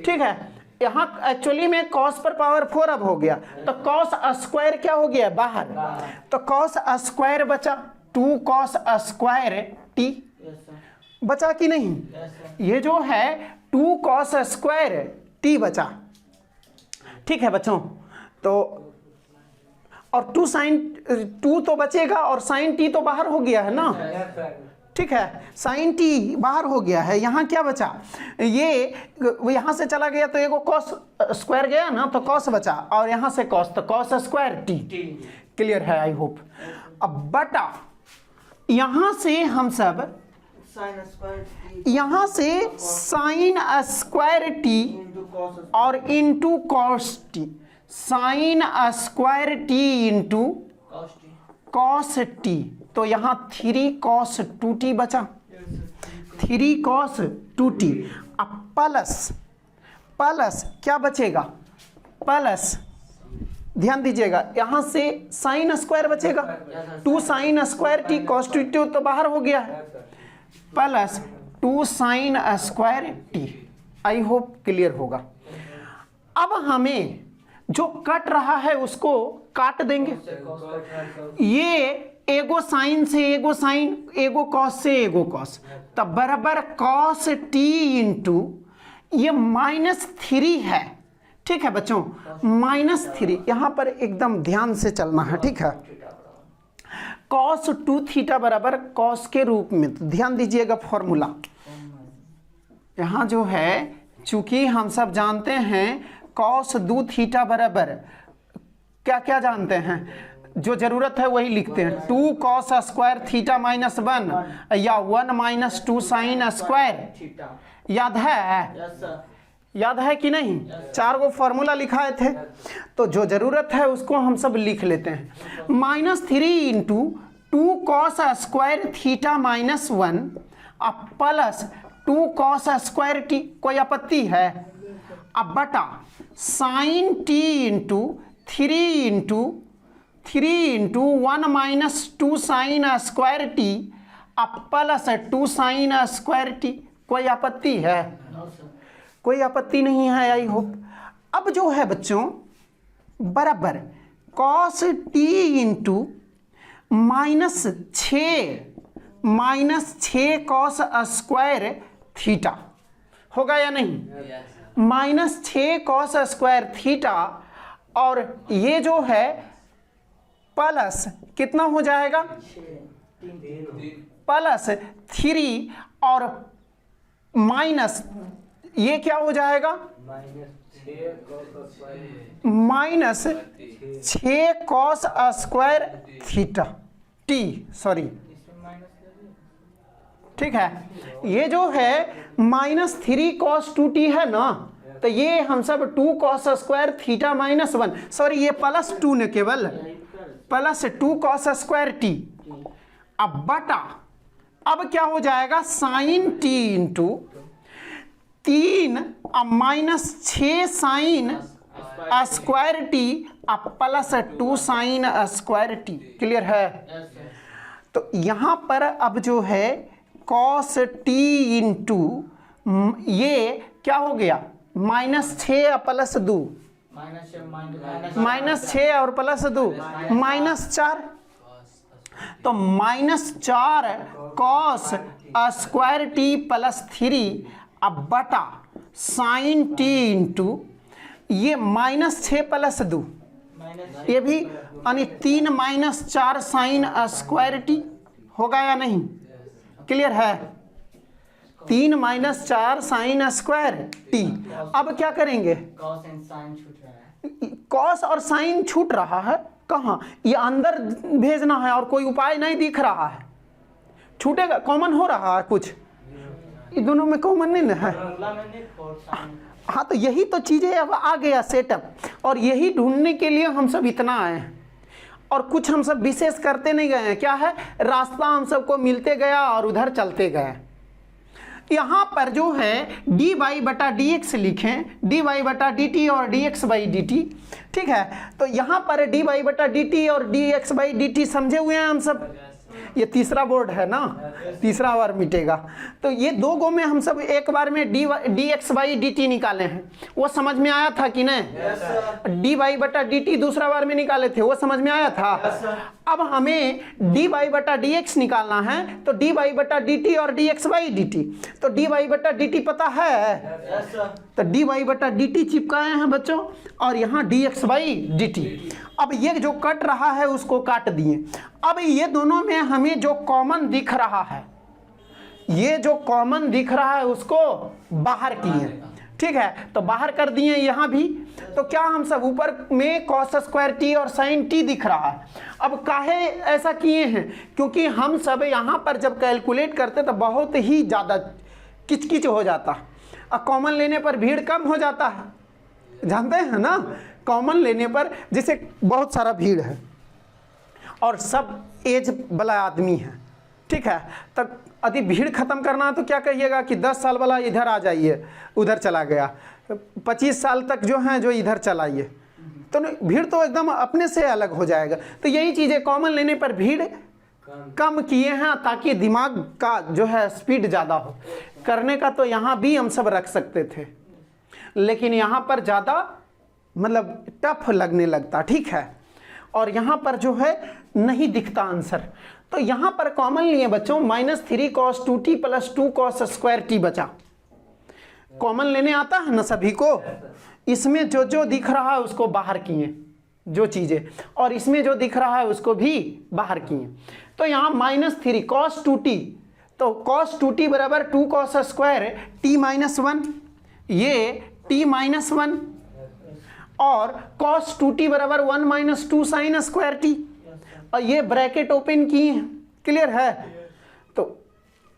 ठीक है। यहाँ एक्चुअली में cos पर पावर 4 अब हो गया, तो cos स्क्वायर क्या हो गया बाहर, तो cos स्क्वायर बचा 2 cos स्क्वायर t बचा कि नहीं? ये जो है 2 cos स्क्वायर t बचा, ठीक है बच्चों। तो और 2 साइन 2 तो बचेगा और साइन t तो बाहर हो गया है ना, ठीक है, साइन टी बाहर हो गया है। यहाँ क्या बचा, ये यहाँ से चला गया तो एगो cos स्क्वायर गया ना, तो cos बचा, और यहाँ से cos, तो cos स्क्वायर टी, क्लियर है आई होप। अब बटा यहाँ से हम सब यहाँ से साइन स्क्वायर टी और into cos T, sign square T into cos T, तो यहाँ 3 cos 2t बचा, 3 cos 2t अब प्लस क्या बचेगा, प्लस ध्यान दीजिएगा यहाँ से साइन स्क्वायर बचेगा, 2 sine square T cos 2t तो बाहर हो गया है, plus 2 sine square T. I hope clear होगा। अब हमें जो कट रहा है उसको काट देंगे, ये एगो साइन से एगो साइन, एगो कॉस से एगो कॉस, तब बराबर cos t इंटू ये -3 है, ठीक है बच्चों, -3 यहाँ पर एकदम ध्यान से चलना है, ठीक है। cos 2 थीटा बराबर cos के रूप में, तो ध्यान दीजिएगा फॉर्मूला यहाँ जो है, चूंकि हम सब जानते हैं cos 2 थीटा बराबर क्या क्या जानते हैं, जो जरूरत है वही लिखते हैं, 2 cos स्क्वायर थीटा -1 या 1 - 2 साइन स्क्वायर, याद है कि नहीं? 4 गो फॉर्मूला लिखाए थे, तो जो जरूरत है उसको हम सब लिख लेते हैं। -3 इंटू 2 cos स्क्वायर थीटा -1 अब प्लस 2 cos स्क्वायर टी, कोई आपत्ति है? अब बटा sine T into 3 into 1 - 2 sine square t अब प्लस 2 साइन स्क्वायर टी, कोई आपत्ति है? No sir. कोई आपत्ति नहीं है, आई होप। अब जो है बच्चों बराबर cos t into -6 cos square theta होगा या नहीं? -6 cos स्क्वायर थीटा, और ये जो है प्लस कितना हो जाएगा? प्लस 3 और माइनस ये क्या हो जाएगा? -6 cos square theta T, sorry, इसमें माइनस कर दिया। ठीक है। ये जो है -3 cos 2t है ना, तो ये हम सब 2 cos स्क्वायर थीटा -1, सॉरी ये +2 ने केवल, +2 cos स्क्वायर टी। अब बटा, अब क्या हो जाएगा? Sine T into 3 -6 sine square T +2 sine square T. Clear है? Yes sir. तो यहाँ पर अब जो है cos t इंटू ये क्या हो गया? -6 प्लस 2, -6 और +2 -4, तो -4 cos स्क्वायर टी +3 अब बटा साइन टी इंटू ये -6 प्लस 2, ये भी यानी 3 -4 साइन स्क्वायर टी होगा या नहीं? क्लियर है? 3 -4 साइन स्क्वायर टी। अब क्या करेंगे? कॉस एंड साइन छूट रहा है। कॉस और साइन छूट रहा है, कहाँ? ये अंदर भेजना है और कोई उपाय नहीं दिख रहा है। छूटेगा, कॉमन हो रहा है कुछ? ये दोनों में कॉमन नहीं ना है। फॉर्मूला में नहीं, कॉस साइन। हाँ, तो यही तो चीज़ें अब आ गया सेटअप, और यही ढूंढने के लिए हम सब इतना आए हैं, और कुछ हम सब विशेष करते नहीं गए हैं। क्या है? रास्ता हम सबको मिलते गया और उधर चलते गए। यहाँ पर जो है dy बटा dx लिखें, dy बटा dt और dx बाई dt, ठीक है। तो यहाँ पर dy बटा dt और dx बाई dt समझे हुए हैं हम सब? ये तीसरा बोर्ड है ना, तीसरा बार मिटेगा। तो ये दो गो में हम सब एक बार में dx बाई dt निकाले हैं, वो समझ में आया था कि नहीं? dy बटा dt दूसरा बार में निकाले थे, वो समझ में आया था। अब हमें dy बटा dx निकालना है, तो dy बटा dt और dx बाई dt, तो dy बटा dt पता है, तो dy बटा dt चिपकाए हैं बच्चों, और यहाँ dx बाई dt। अब ये जो कट रहा है उसको काट दिए। अब ये दोनों में हमें जो कॉमन दिख रहा है, ये जो कॉमन दिख रहा है उसको बाहर किए, ठीक है। तो बाहर कर दिए यहाँ भी। तो क्या हम सब ऊपर में cos स्क्वायर टी और साइन टी दिख रहा है। अब काहे ऐसा किए हैं? क्योंकि हम सब यहाँ पर जब कैलकुलेट करते तो बहुत ही ज़्यादा किचकिच हो जाता, और कॉमन लेने पर भीड़ कम हो जाता है, जानते हैं ना? कॉमन लेने पर जैसे बहुत सारा भीड़ है और सब एज वाला आदमी है, ठीक है। तब यदि भीड़ खत्म करना है तो क्या कहिएगा कि 10 साल वाला इधर आ जाइए, उधर चला गया, 25 साल तक जो हैं जो इधर चलाइए, तो भीड़ तो एकदम अपने से अलग हो जाएगा। तो यही चीज़ें कॉमन लेने पर भीड़ कम किए हैं, ताकि दिमाग का जो है स्पीड ज़्यादा हो। करने का तो यहाँ भी हम सब रख सकते थे, लेकिन यहाँ पर ज़्यादा मतलब टफ लगने लगता, ठीक है। और यहाँ पर जो है नहीं दिखता आंसर, तो यहाँ पर कॉमन लिए बच्चों -3 cos 2t plus 2 cos square T बचा। कॉमन लेने आता है ना सभी को? इसमें जो जो दिख रहा है उसको बाहर किए जो चीज़ें, और इसमें जो दिख रहा है उसको भी बाहर किए। तो यहाँ -3 cos 2t, तो cos 2t बराबर 2 cos स्क्वायर t -1, ये t -1, और cos 2t बराबर 1 - 2 साइन स्क्वायर टी, और ये ब्रैकेट ओपन किए हैं। क्लियर है? तो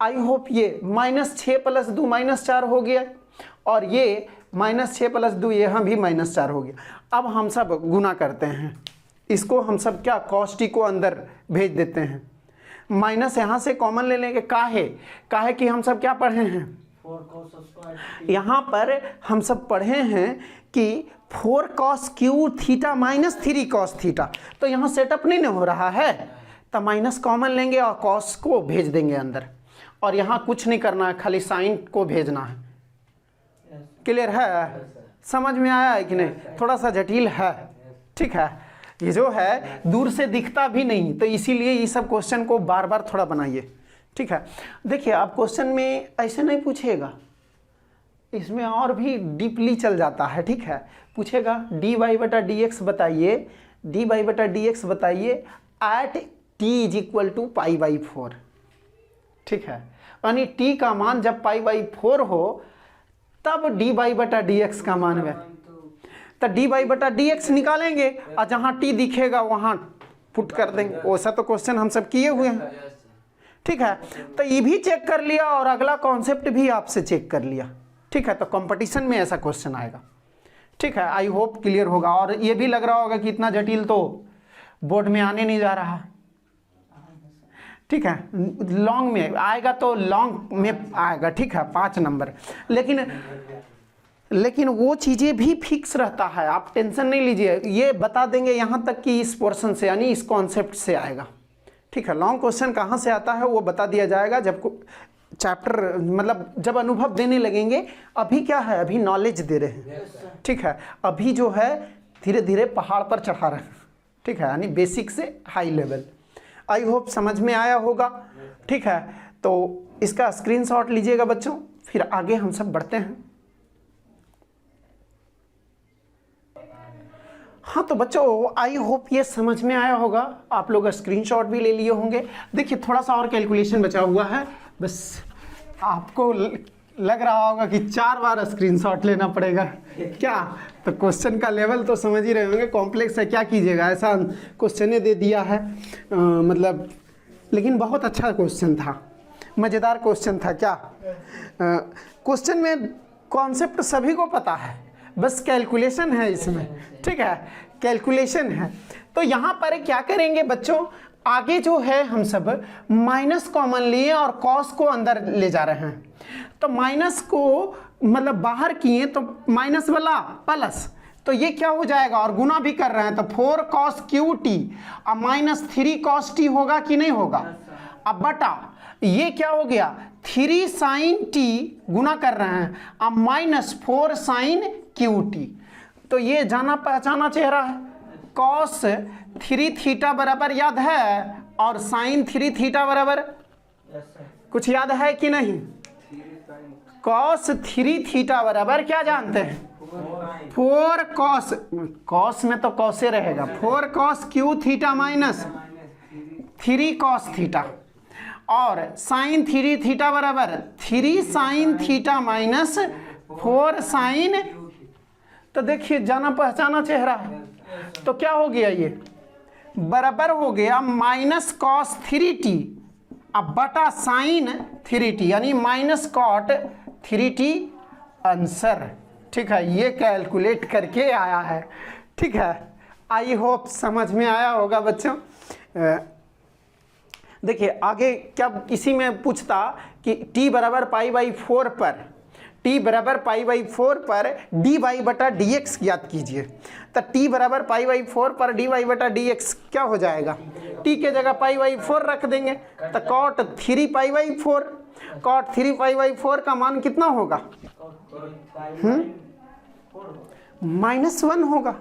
आई होप ये -6 प्लस 2 -4 हो गया, और ये -6 प्लस 2 यहाँ भी -4 हो गया। अब हम सब गुना करते हैं, इसको हम सब क्या cos t को अंदर भेज देते हैं, माइनस यहाँ से कॉमन ले लेंगे। काहे कि हम सब क्या पढ़े हैं? 4 cos स्क्वायर। यहाँ पर हम सब पढ़े हैं कि 4 cos Q theta -3 cos theta, तो यहाँ सेटअप नहीं ना हो रहा है, तो माइनस कॉमन लेंगे और cos को भेज देंगे अंदर, और यहाँ कुछ नहीं करना है, खाली साइन को भेजना है। क्लियर है? समझ में आया है कि नहीं? थोड़ा सा जटिल है, ठीक है। ये जो है दूर से दिखता भी नहीं, तो इसीलिए ये सब क्वेश्चन को बार बार थोड़ा बनाइए, ठीक है। देखिए अब क्वेश्चन में ऐसे नहीं पूछेगा, इसमें और भी डीपली चल जाता है, ठीक है। पूछेगा dy बटा डी एक्स बताइए, dy बटा डी एक्स बताइए at t is equal to π/4, ठीक है। यानी t का मान जब π/4 हो तब dy बटा डी एक्स का मान है, तो dy बटा डी एक्स निकालेंगे और जहाँ t दिखेगा वहाँ पुट कर देंगे। वैसा तो क्वेश्चन हम सब किए हुए हैं, ठीक है। तो ये भी चेक कर लिया और अगला कॉन्सेप्ट भी आपसे चेक कर लिया, ठीक है। तो कंपटीशन में ऐसा क्वेश्चन आएगा, ठीक है। आई होप क्लियर होगा। और ये भी लग रहा होगा कि इतना जटिल तो बोर्ड में आने नहीं जा रहा, ठीक है। लॉन्ग में आएगा तो लॉन्ग में आएगा, ठीक है, 5 नंबर। लेकिन वो चीज़ें भी फिक्स रहता है, आप टेंशन नहीं लीजिए। ये बता देंगे यहाँ तक कि इस पोर्शन से यानी इस कॉन्सेप्ट से आएगा, ठीक है। लॉन्ग क्वेश्चन कहाँ से आता है वो बता दिया जाएगा जब चैप्टर मतलब जब अनुभव देने लगेंगे। अभी क्या है, अभी नॉलेज दे रहे हैं, ठीक है। अभी जो है धीरे धीरे पहाड़ पर चढ़ा रहे हैं, ठीक है, यानी बेसिक से हाई लेवल। आई होप समझ में आया होगा, ठीक है। तो इसका स्क्रीनशॉट लीजिएगा बच्चों, फिर आगे हम सब बढ़ते हैं। हाँ तो बच्चों आई होप ये समझ में आया होगा, आप लोग स्क्रीनशॉट भी ले लिए होंगे। देखिए थोड़ा सा और कैलकुलेशन बचा हुआ है, बस आपको लग रहा होगा कि 4 बार स्क्रीनशॉट लेना पड़ेगा क्या, तो क्वेश्चन का लेवल तो समझ ही रहे होंगे, कॉम्प्लेक्स है, क्या कीजिएगा, ऐसा क्वेश्चन दे दिया है मतलब। लेकिन बहुत अच्छा क्वेश्चन था, मज़ेदार क्वेश्चन था क्या। क्वेश्चन में कॉन्सेप्ट सभी को पता है, बस कैलकुलेशन है इसमें, ठीक है, कैलकुलेशन है। तो यहाँ पर क्या करेंगे बच्चों, आगे जो है हम सब माइनस कॉमन लिए और कॉस को अंदर ले जा रहे हैं। तो माइनस को मतलब बाहर किए तो माइनस वाला प्लस, तो ये क्या हो जाएगा, और गुना भी कर रहे हैं तो 4 cos QT अब माइनस 3 cos T होगा कि नहीं होगा। अब बटा ये क्या हो गया 3 sin T गुना कर रहे हैं अब माइनस 4 sin QT। तो ये जाना पहचाना चेहरा है, cos 3 थीटा बराबर याद है और sin 3 थीटा बराबर कुछ याद है कि नहीं। cos 3 थीटा बराबर क्या जानते हैं 4 cos, cos में तो cos रहेगा, 4 cos Q theta minus 3 cos theta और sin 3 थीटा बराबर 3 sin थीटा माइनस 4 sin। तो देखिए जाना पहचाना चेहरा है, तो क्या हो गया ये बराबर हो गया माइनस cos 3t अब बटा sin 3t यानी माइनस cot 3t आंसर, ठीक है। ये कैलकुलेट करके आया है, ठीक है। आई होप समझ में आया होगा बच्चों। देखिए आगे क्या इसी में पूछता कि t बराबर π/4 पर, t बराबर π/4 पर dy बटा dx ज्ञात कीजिए। तो t बराबर π/4 पर dy बटा dx क्या हो जाएगा, t के जगह π/4 रख देंगे तो cot 3 π/4, cot 3 π/4 का मान कितना होगा -1 होगा।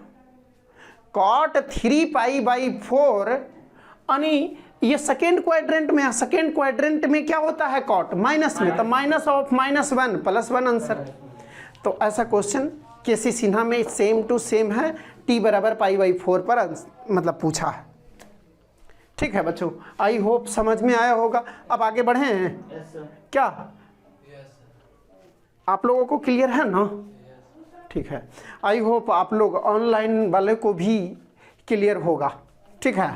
cot 3 π/4 यानी ये सेकेंड क्वाड्रेंट में है, सेकेंड क्वाड्रेंट में क्या होता है कॉट माइनस में, तो माइनस ऑफ -1 +1 आंसर। तो ऐसा क्वेश्चन केसी सिन्हा में सेम टू सेम है, t बराबर π/4 पर मतलब पूछा है, ठीक है बच्चों। आई होप समझ में आया होगा। अब आगे बढ़े क्या, आप लोगों को क्लियर है ना, ठीक है। आई होप आप लोग ऑनलाइन वाले को भी क्लियर होगा, ठीक है।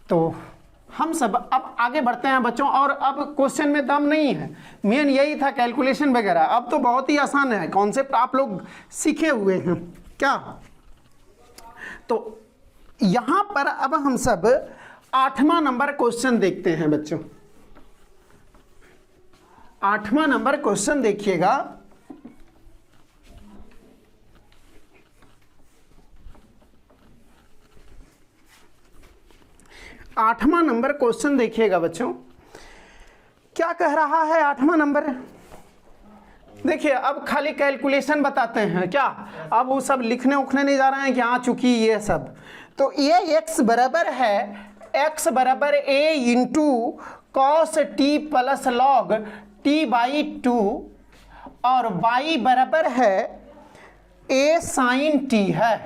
तो हम सब अब आगे बढ़ते हैं बच्चों, और अब क्वेश्चन में दम नहीं है, मेन यही था कैलकुलेशन वगैरह। अब तो बहुत ही आसान है, कॉन्सेप्ट आप लोग सीखे हुए हैं क्या। तो यहाँ पर अब हम सब 8वां नंबर क्वेश्चन देखते हैं बच्चों। 8वां नंबर क्वेश्चन देखिएगा। आठवां नंबर क्वेश्चन देखिएगा बच्चों, क्या कह रहा है 8वां नंबर? देखिए अब खाली कैलकुलेशन बताते हैं क्या, अब वो सब लिखने उखने नहीं जा रहे हैं कि हाँ चूंकि ये सब। तो ये x बराबर है, x बराबर a into cos T plus log T by 2 और y बराबर है a साइन टी है।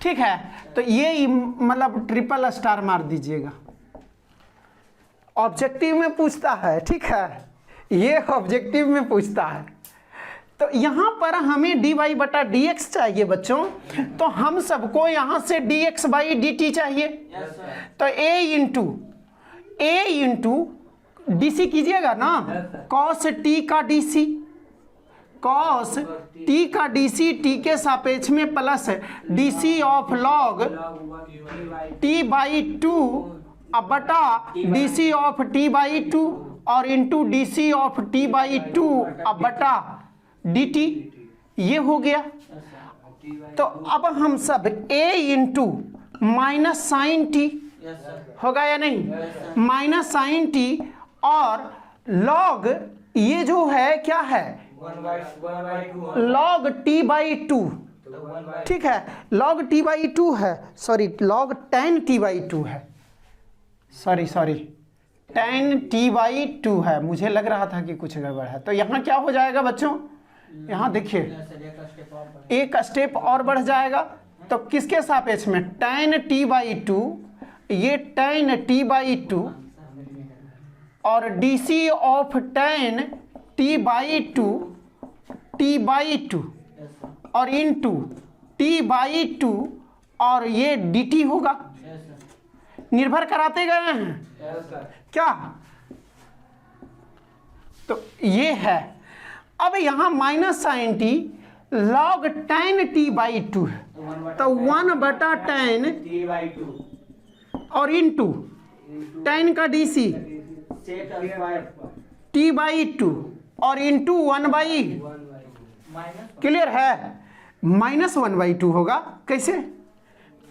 ठीक है, तो ये मतलब ट्रिपल स्टार मार दीजिएगा, ऑब्जेक्टिव में पूछता है। ठीक है, ये ऑब्जेक्टिव में पूछता है। तो यहाँ पर हमें dy बटा dx चाहिए बच्चों, तो हम सबको यहाँ से dx बाई dt चाहिए। तो a इंटू डी कीजिएगा ना, cos t का dc, cos t का dc t के सापेक्ष में plus dc of log t by 2 अब बटा dc ऑफ t बाई 2 और into dc of t by 2 अब बटा dt। ये हो गया। तो अब हम सब a into minus sine t होगा या नहीं, माइनस साइन टी और log ये जो है क्या है, log t बाई 2। ठीक है, log t बाई 2 है, sorry log tan t by 2 है, सॉरी tan t बाई 2 है, मुझे लग रहा था कि कुछ गड़बड़ है। तो यहाँ क्या हो जाएगा बच्चों, यहाँ देखिए एक स्टेप और बढ़ जाएगा। तो किसके सापेक्ष में, tan t बाई 2, ये tan t बाई 2 और dc of tan t by 2 और इंटू t बाई 2 और ये dt होगा। निर्भर कराते गए हैं क्या, तो ये है। अब यहाँ minus sine t log tan t by 2 है, तो 1 बटा tan और इंटू tan का dc t बाई 2 और इंटू 1 बाई, क्लियर है, माइनस 1 बाई 2 होगा। कैसे,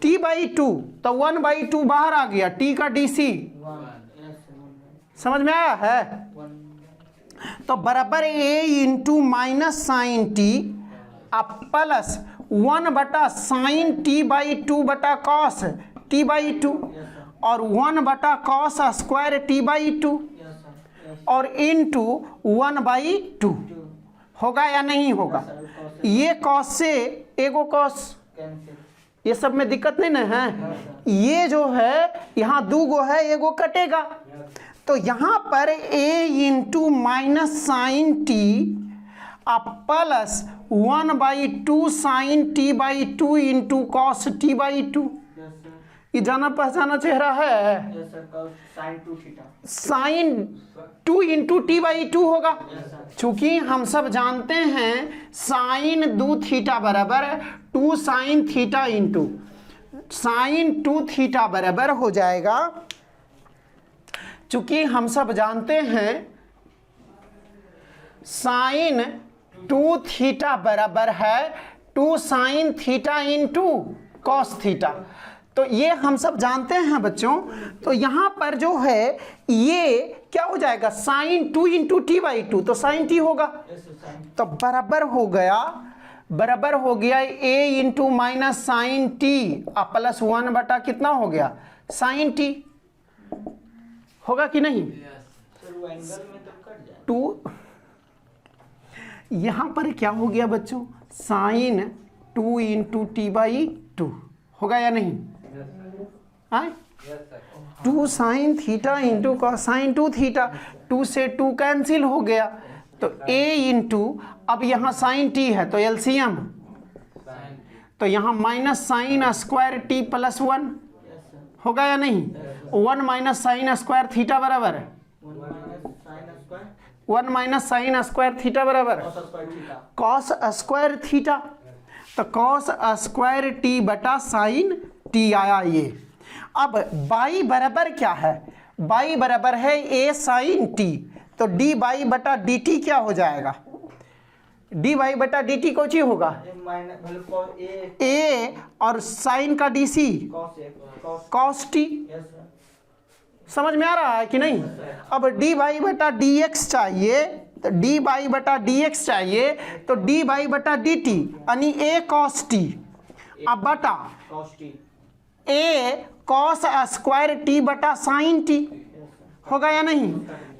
t बाई 2 तो 1 बाई 2 बाहर आ गया, t का dc समझ में आया है। तो बराबर a into minus sine T अब प्लस 1 बटा साइन टी बाई 2 बटा कॉस टी बाई 2 और 1 बटा कॉस स्क्वायर टी बाई 2 और इंटू 1 बाई 2 होगा या नहीं होगा। ये कॉस से एगो कॉस, ये सब में दिक्कत नहीं ना है। ये जो है यहाँ 2 गो है, एगो कटेगा। तो यहाँ पर a into minus sine T अब plus 1 by 2 sine T by 2 into cos T by 2। ये जाना पहचाना चेहरा है, साइन 2 इंटू टी बाई 2 होगा। चूंकि हम सब जानते हैं साइन 2 थीटा बराबर 2 sine theta into sine 2 theta बराबर हो जाएगा। चूंकि हम सब जानते हैं साइन 2 थीटा बराबर है 2 sine theta into cos theta, तो ये हम सब जानते हैं बच्चों। तो यहाँ पर जो है ये क्या हो जाएगा, साइन 2 इंटू टी बाई 2, तो साइन टी होगा। तो बराबर हो गया a into minus sine t और प्लस 1 बटा कितना हो गया, साइन टी होगा कि नहीं। टू यहाँ पर क्या हो गया बच्चों, साइन 2 इंटू टी बाई 2 होगा या नहीं, 2 sine theta into sine 2 theta, 2 से 2 कैंसिल हो गया। तो a इंटू अब यहाँ साइन टी है तो एलसीएम, तो यहाँ minus sine square t plus 1 होगा या नहीं। 1 माइनस साइन स्क्वायर थीटा बराबर 1 माइनस साइन स्क्वायर थीटा बराबर कॉस स्क्वायर थीटा, तो कॉस स्क्वायर टी बटा साइन टी आया ये। अब बाई बराबर क्या है, बाई बराबर है a साइन टी, तो डी बाई बटा डी टी क्या हो जाएगा, डी बाई बटा डी टी कौन सी होगा, ए और साइन का डी सी कॉस टी, समझ में आ रहा है कि नहीं? अब डी वाई बटा डी एक्स चाहिए, तो डी वाई बटा डी एक्स चाहिए, तो डी वाई बटा डी टी यानी ए कॉस टी अब बटा ए कॉस स्क्वायर टी बटा साइन टी, होगा या नहीं?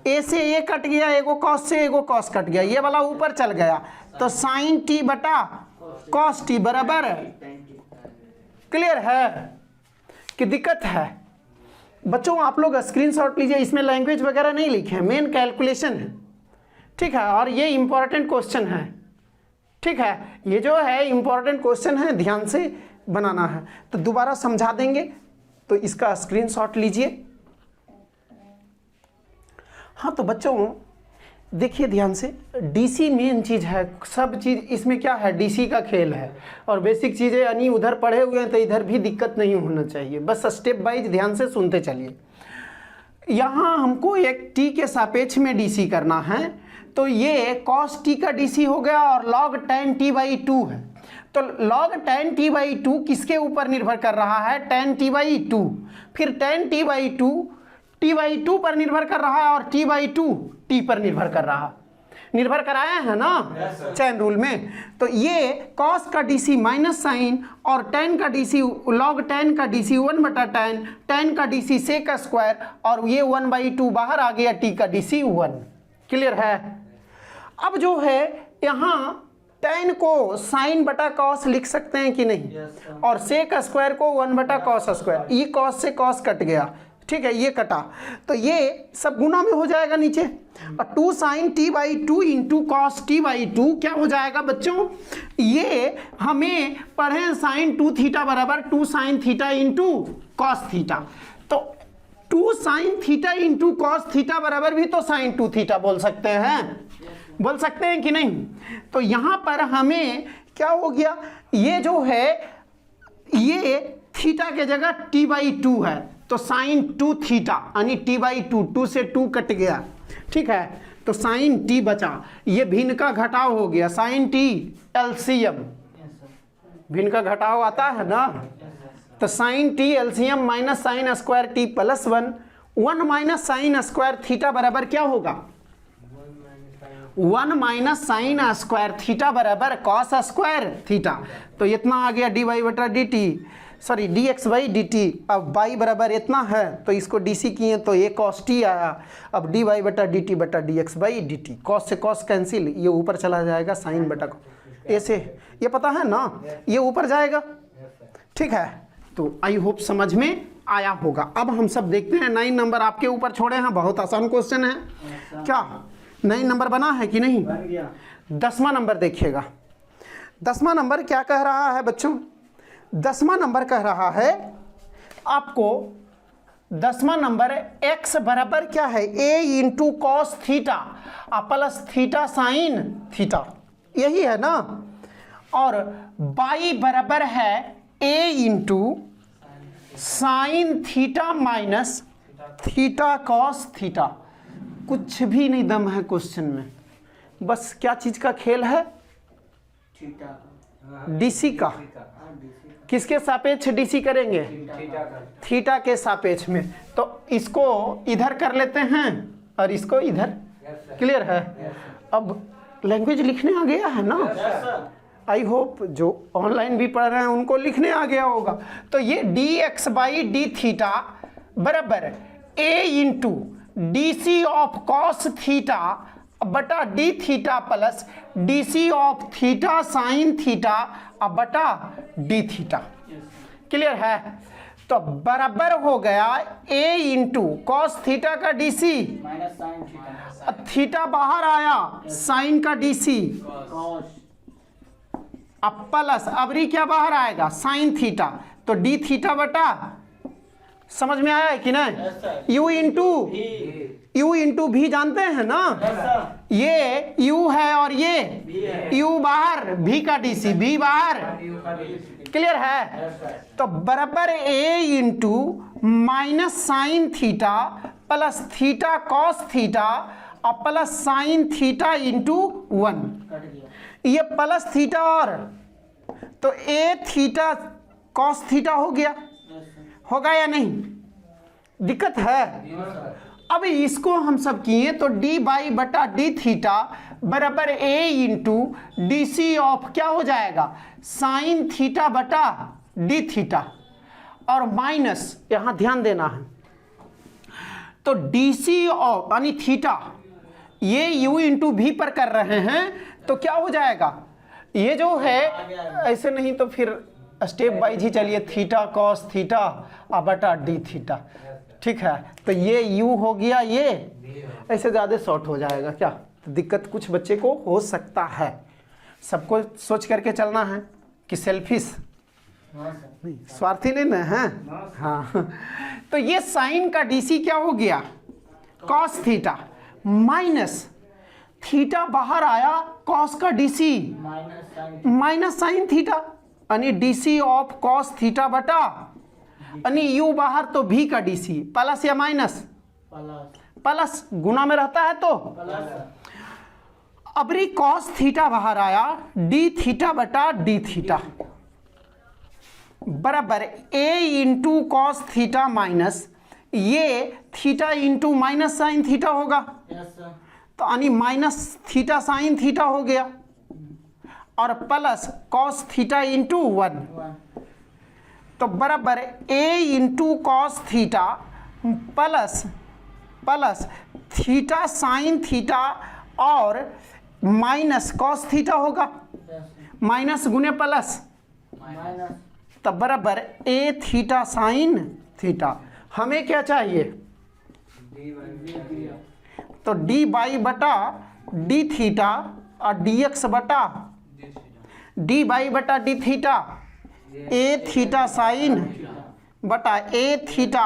ए से ए कट गया, एगो कॉस से एगो कॉस कट गया, ये वाला ऊपर चल गया, तो साइन टी बटा कॉस टी बराबर। क्लियर है कि दिक्कत है? बच्चों आप लोग स्क्रीनशॉट लीजिए, इसमें लैंग्वेज वगैरह नहीं लिखे हैं, मेन कैलकुलेशन है, ठीक है? और ये इंपॉर्टेंट क्वेश्चन है, ठीक है? ये जो है इंपॉर्टेंट क्वेश्चन है, ध्यान से बनाना है। तो दोबारा समझा देंगे, तो इसका स्क्रीनशॉट लीजिए। हाँ तो बच्चों देखिए ध्यान से, डीसी मेन चीज़ है, सब चीज़ इसमें क्या है, डीसी का खेल है, और बेसिक चीज़ें यानी उधर पढ़े हुए हैं तो इधर भी दिक्कत नहीं होना चाहिए, बस स्टेप वाइज ध्यान से सुनते चलिए। यहाँ हमको एक टी के सापेक्ष में डीसी करना है, तो ये कॉस टी का डीसी हो गया और लॉग tan t बाई 2 है, तो लॉग tan t बाई 2 किसके ऊपर निर्भर कर रहा है, tan t बाई 2, फिर tan t by 2 t by 2 पर निर्भर कर रहा है, और t बाई 2 t पर निर्भर कर रहा, निर्भर कराया है ना चैन रूल में। तो ये कॉस का डीसी माइनस साइन और tan का डीसी लॉग tan का डीसी 1 बटा tan का डीसी सेक स्क्वायर, और ये 1/2 बाहर आ गया, t का डीसी 1। क्लियर है? अब जो है यहाँ tan को साइन बटा कॉस लिख सकते हैं कि नहीं, और सेक स्क्वायर को 1 बटा कॉस स्क्वायर, ये कॉस से कॉस कट गया, ठीक है, ये कटा, तो ये सब गुना में हो जाएगा नीचे, और 2 sine T by 2 into cos T by 2 क्या हो जाएगा बच्चों, ये हमें पढ़े साइन 2 थीटा बराबर 2 sine theta into cos theta, तो 2 sine theta into cos theta बराबर भी तो साइन 2 थीटा बोल सकते हैं, बोल सकते हैं कि नहीं? तो यहाँ पर हमें क्या हो गया, ये जो है ये थीटा के जगह टी बाई 2 है, तो साइन 2 थीटा यानी टी बाई 2, 2 से 2 कट गया, ठीक है, तो साइन टी बचा, ये भिन्न का घटाव हो गया, साइन टी एलसीएम, भिन्न का घटाव आता है ना, तो sine t LCM minus sine square t plus 1 minus sine square theta बराबर क्या होगा, 1 माइनस साइन स्क्वायर थीटा बराबर कॉस स्क्वायर थीटा, तो इतना आ गया डी वाई बटा D t, sorry d x by D t. अब बाई बराबर इतना है तो इसको डी सी किए तो ये कॉस टी आया, अब डी वाई बटा D x by D T, cos से कॉस कैंसिल, ये ऊपर चला जाएगा साइन बटा ऐसे, ये पता है ना, ये ऊपर जाएगा, ठीक है? तो आई होप समझ में आया होगा। अब हम सब देखते हैं, 9 नंबर आपके ऊपर छोड़े हैं, बहुत आसान क्वेश्चन है, क्या 9 नंबर बना है कि नहीं? 10वां नंबर देखिएगा, 10वां नंबर क्या कह रहा है बच्चों, 10वां नंबर कह रहा है आपको, 10वां नंबर x बराबर क्या है, a into cos theta plus theta sine theta, यही है ना, और y बराबर है a into sine theta minus theta cos theta. कुछ भी नहीं दम है क्वेश्चन में, बस क्या चीज का खेल है, डीसी का, किसके सापेक्ष डीसी करेंगे, थीटा के सापेक्ष में, तो इसको इधर कर लेते हैं और इसको इधर, क्लियर है? अब लैंग्वेज लिखने आ गया है ना, आई होप जो ऑनलाइन भी पढ़ रहे हैं उनको लिखने आ गया होगा। तो ये D x by D theta बराबर A into D C of cos theta बटा D theta plus D C of theta sine theta बटा डी थीटा। क्लियर है? तो बराबर हो गया a इंटू कॉस थीटा का DC minus sine theta, theta बाहर आया, साइन का डीसी अब प्लस अबरी क्या बाहर आएगा, साइन थीटा, तो डी थीटा बटा, समझ में आया है कि नहीं, u इंटू भी जानते हैं ना, ये u है और ये u बाहर, v का डीसी v बाहर, क्लियर है? तो बराबर a into minus sine theta plus theta cos theta और प्लस साइन थीटा इंटू 1, ये प्लस थीटा, और तो a थीटा कॉस थीटा हो गया, होगा या नहीं, दिक्कत है? अब इसको हम सब किए तो डी बाई बटा डी थीटा बराबर A into D C of क्या हो जाएगा, साइन थीटा बटा डी थीटा, और माइनस यहां ध्यान देना है, तो डी सी ऑफ यानी थीटा ये u इंटू भी पर कर रहे हैं तो क्या हो जाएगा, ये जो है ऐसे नहीं तो फिर स्टेप वाइज ही चलिए, थीटा कॉस थीटा और बटा डी थीटा, ठीक है। तो ये u हो गया, ये ऐसे ज़्यादा शॉर्ट हो जाएगा क्या, तो दिक्कत कुछ बच्चे को हो सकता है। सबको सोच करके चलना है कि सेल्फिश नहीं, स्वार्थी नहीं ना है। हाँ, तो ये साइन का डीसी क्या हो गया, कॉस थीटा, माइनस थीटा बाहर आया, कॉस का डीसी माइनस साइन थीटा, यानी डीसी ऑफ कॉस थीटा बटा, यानी यू बाहर तो भी का डीसी, प्लस या माइनस, प्लस गुना में रहता है तो अबरी कॉस थीटा बाहर आया, डी थीटा बटा डी थीटा बराबर A into cos theta minus ये theta into minus sine theta होगा, तो यानी माइनस थीटा साइन थीटा हो गया, और प्लस कॉस थीटा इंटू 1, तो बराबर A into cos theta plus plus theta sine theta और माइनस कॉस थीटा होगा, माइनस गुने प्लस, तब बराबर ए थीटा साइन थीटा। हमें क्या चाहिए, तो डी बाई बटा डी थीटा और डी एक्स बटा डी बाई बटा डी थीटा, ए थीटा साइन बटा ए थीटा,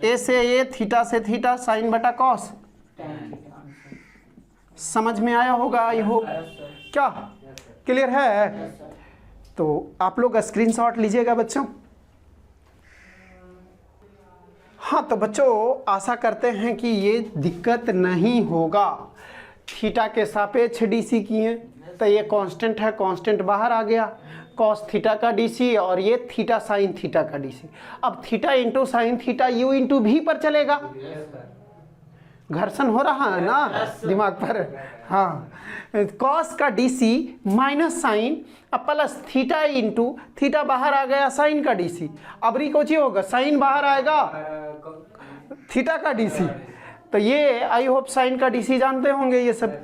ए से ए थीटा से थीटा साइन बटा कॉस। समझ में आया होगा आई होप, क्या क्लियर है? तो आप लोग स्क्रीनशॉट लीजिएगा बच्चों। हाँ, तो बच्चों आशा करते हैं कि ये दिक्कत नहीं होगा। थीटा के सापेक्ष डीसी किए तो ये कांस्टेंट है, कांस्टेंट बाहर आ गया, कॉस थीटा का डीसी और ये थीटा साइन थीटा का डीसी। अब theta into sine theta you into भी पर चलेगा, घर्षण हो रहा है ना दिमाग पर। हाँ, कॉस का डीसी माइनस साइन अब प्लस थीटा इंटू थीटा बाहर आ गया साइन का डीसी, अब रिकोची होगा साइन बाहर आएगा थीटा का डीसी। तो ये आई होप साइन का डीसी जानते होंगे, ये सब